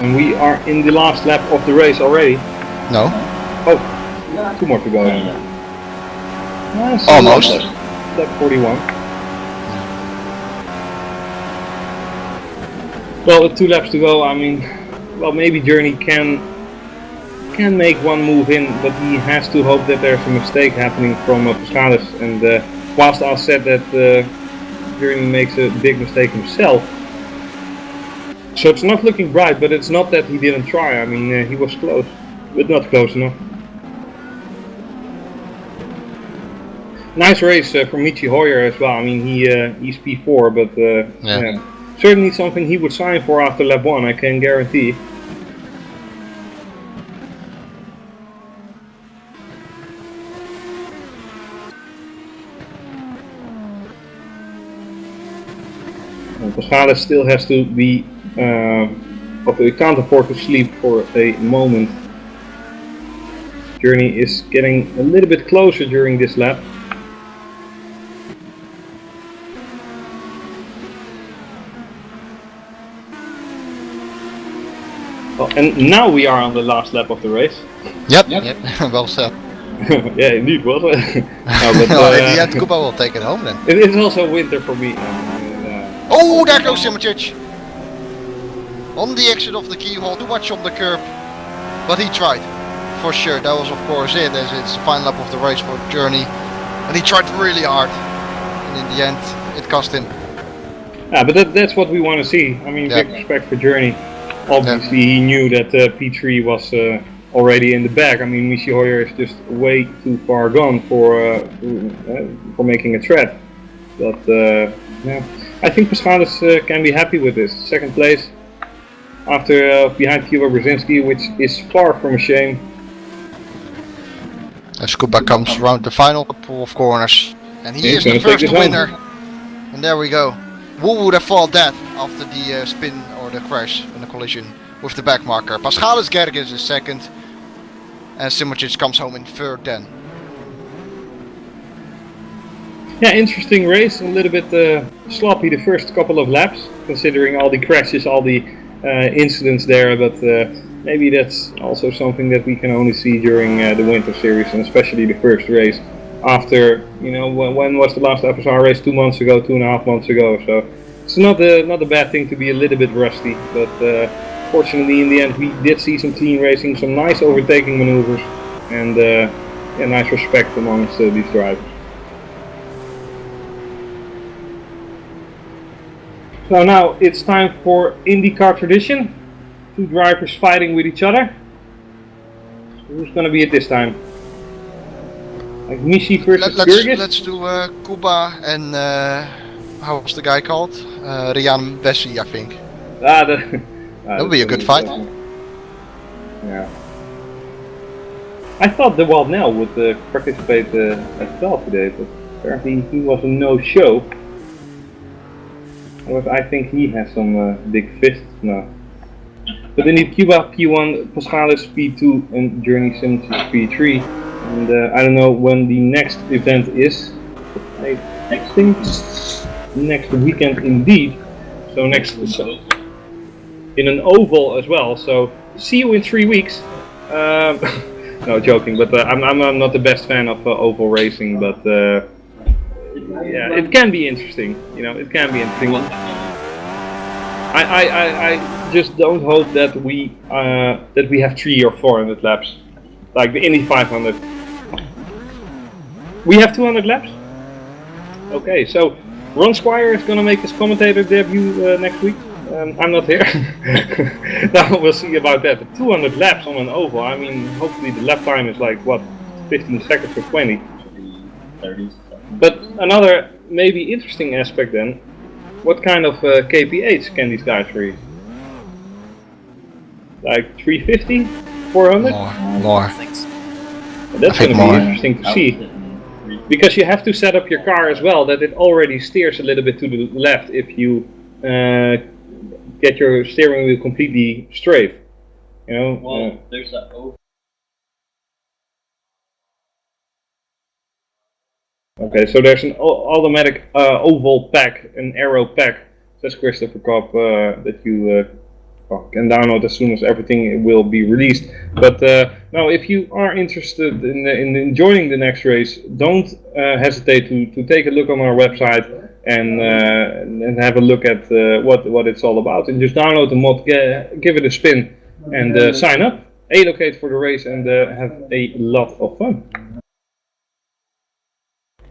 And we are in the last lap of the race already. No. Oh, 2 more to go. Almost. Lap 41. Well, with 2 laps to go, I mean, well, maybe Journey can make one move in, but he has to hope that there's a mistake happening from Paschalis. And whilst I said that Journey makes a big mistake himself, so it's not looking bright, but it's not that he didn't try. I mean, he was close, but not close enough. Nice race from Michi Hoyer as well. I mean, he's P4, but yeah, certainly something he would sign for after lap 1, I can guarantee. Paschalis still has to be, although he can't afford to sleep for a moment. Journey is getting a little bit closer during this lap. Well, and now we are on the last lap of the race. Yep. Well said. Yeah, indeed, was it? No, but, Well, in the end, Kuba will take it home then. It is also winter for me. Oh, there goes Simoncic! On the exit of the keyhole, too much on the curb. But he tried. For sure, that was of course it, as it's the final lap of the race for Journey. And he tried really hard. And in the end, it cost him. Yeah, but that's what we want to see. I mean, big respect for Journey. Obviously, he knew that P3 was already in the back. I mean, Michi Hoyer is just way too far gone for making a threat. But yeah, I think Paschalis can be happy with this. 2nd place after behind Kilo Brzezinski, which is far from a shame. As Kuba comes around the final couple of corners, and he is the first winner. And there we go. Who would have thought that after the spin or the crash and the collision with the back marker? Paschalis Gerges is 2nd, and Simoncic comes home in 3rd then. Yeah, interesting race, a little bit sloppy the first couple of laps, considering all the crashes, all the incidents there, but maybe that's also something that we can only see during the winter series, and especially the first race after, you know, when was the last FSR race? 2 months ago, 2.5 months ago, so it's not a bad thing to be a little bit rusty, but fortunately in the end we did see some clean racing, some nice overtaking maneuvers, and a nice respect amongst these drivers. So now it's time for IndyCar tradition. 2 drivers fighting with each other. So who's going to be it this time? Like Michi versus Gerges? Let's do Kuba and how was the guy called? Rian Vessi, I think. That would be a good fight. Yeah. I thought the Wild Nell would participate as well today, but apparently he was a no-show. I think he has some big fists now. But indeed, Cuba P1, Paschalis P2, and Journey Sims P3. And I don't know when the next event is. I think next weekend indeed. So in an oval as well. So see you in 3 weeks. No, joking. But I'm not the best fan of oval racing. But yeah, it can be interesting. You know, it can be interesting. I just don't hope that we have 300 or 400 laps, like the Indy 500. We have 200 laps. Okay, so Ron Squire is gonna make his commentator debut next week. I'm not here. Now we'll see about that. But 200 laps on an oval. I mean, hopefully the lap time is like what, 15 seconds or 20. 30s. But another maybe interesting aspect then, what kind of KPHs can these guys race? Like 350, 400? More. That's going to be interesting to see. Because you have to set up your car as well that it already steers a little bit to the left if you get your steering wheel completely straight. You know. Well, there's that over. Okay, so there's an automatic oval pack, an aero pack, says Christopher Cobb, that you can download as soon as everything will be released. But now, if you are interested in joining the next race, don't hesitate to take a look on our website and have a look at what it's all about. And just download the mod, give it a spin, and sign up, allocate for the race, and have a lot of fun.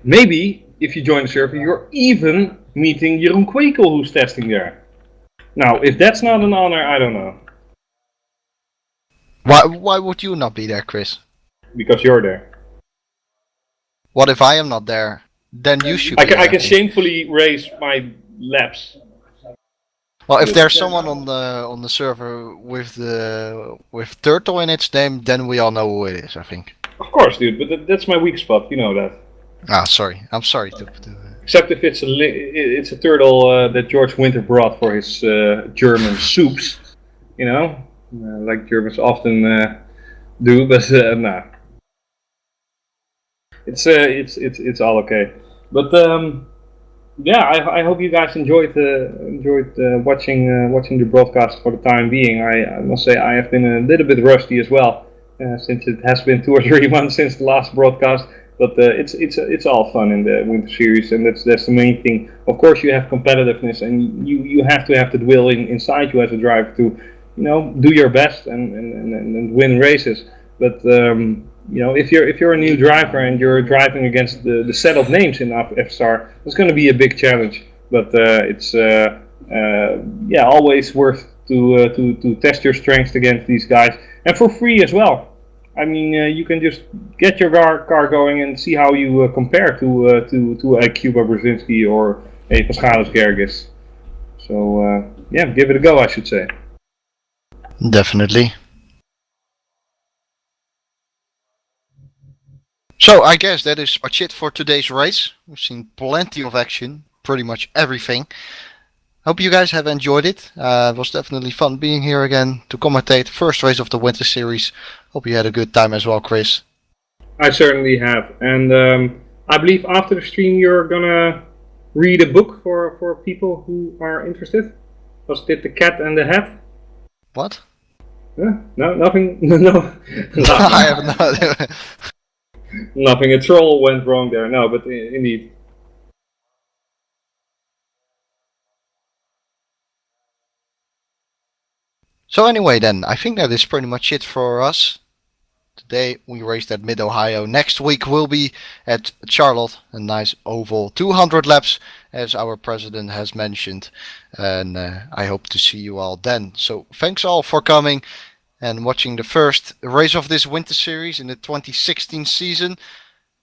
Maybe, if you join the server, you're even meeting Jeroen Kweekel, who's testing there. Now, if that's not an honor, I don't know. Why would you not be there, Kris? Because you're there. What if I am not there? Then you should be I there. can shamefully raise my laps. Well, if there's someone on the server with turtle in its name, then we all know who it is, I think. Of course, dude, but that's my weak spot, you know that. Ah, sorry. I'm sorry to Except if it's a turtle that George Winter brought for his German soups, you know, like Germans often do. But nah, it's all okay. But yeah, I hope you guys enjoyed watching the broadcast for the time being. I must say I have been a little bit rusty as well, since it has been 2 or 3 months since the last broadcast. But it's all fun in the Winter Series, and that's the main thing. Of course, you have competitiveness, and you have to have the will inside you as a driver to, you know, do your best and win races. But you know, if you're a new driver and you're driving against the settled names in FSR, it's going to be a big challenge. But it's yeah, always worth to test your strengths against these guys, and for free as well. I mean, you can just get your car going and see how you compare to a Cuba Brzezinski or a Paschalis Gergis. So yeah, give it a go, I should say. Definitely. So I guess that is much it for today's race. We've seen plenty of action, pretty much everything. Hope you guys have enjoyed it. It was definitely fun being here again to commentate the first race of the Winter Series. Hope you had a good time as well, Kris. I certainly have, and I believe after the stream you're gonna read a book for people who are interested. Was it The Cat and the Hat? What? No, nothing. No, I have no idea. Nothing. A troll went wrong there. No, but indeed. So anyway then, I think that is pretty much it for us. Today we raced at Mid-Ohio. Next week we'll be at Charlotte, a nice oval, 200 laps as our president has mentioned. And I hope to see you all then. So thanks all for coming and watching the first race of this Winter Series in the 2016 season.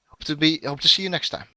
Hope to see you next time.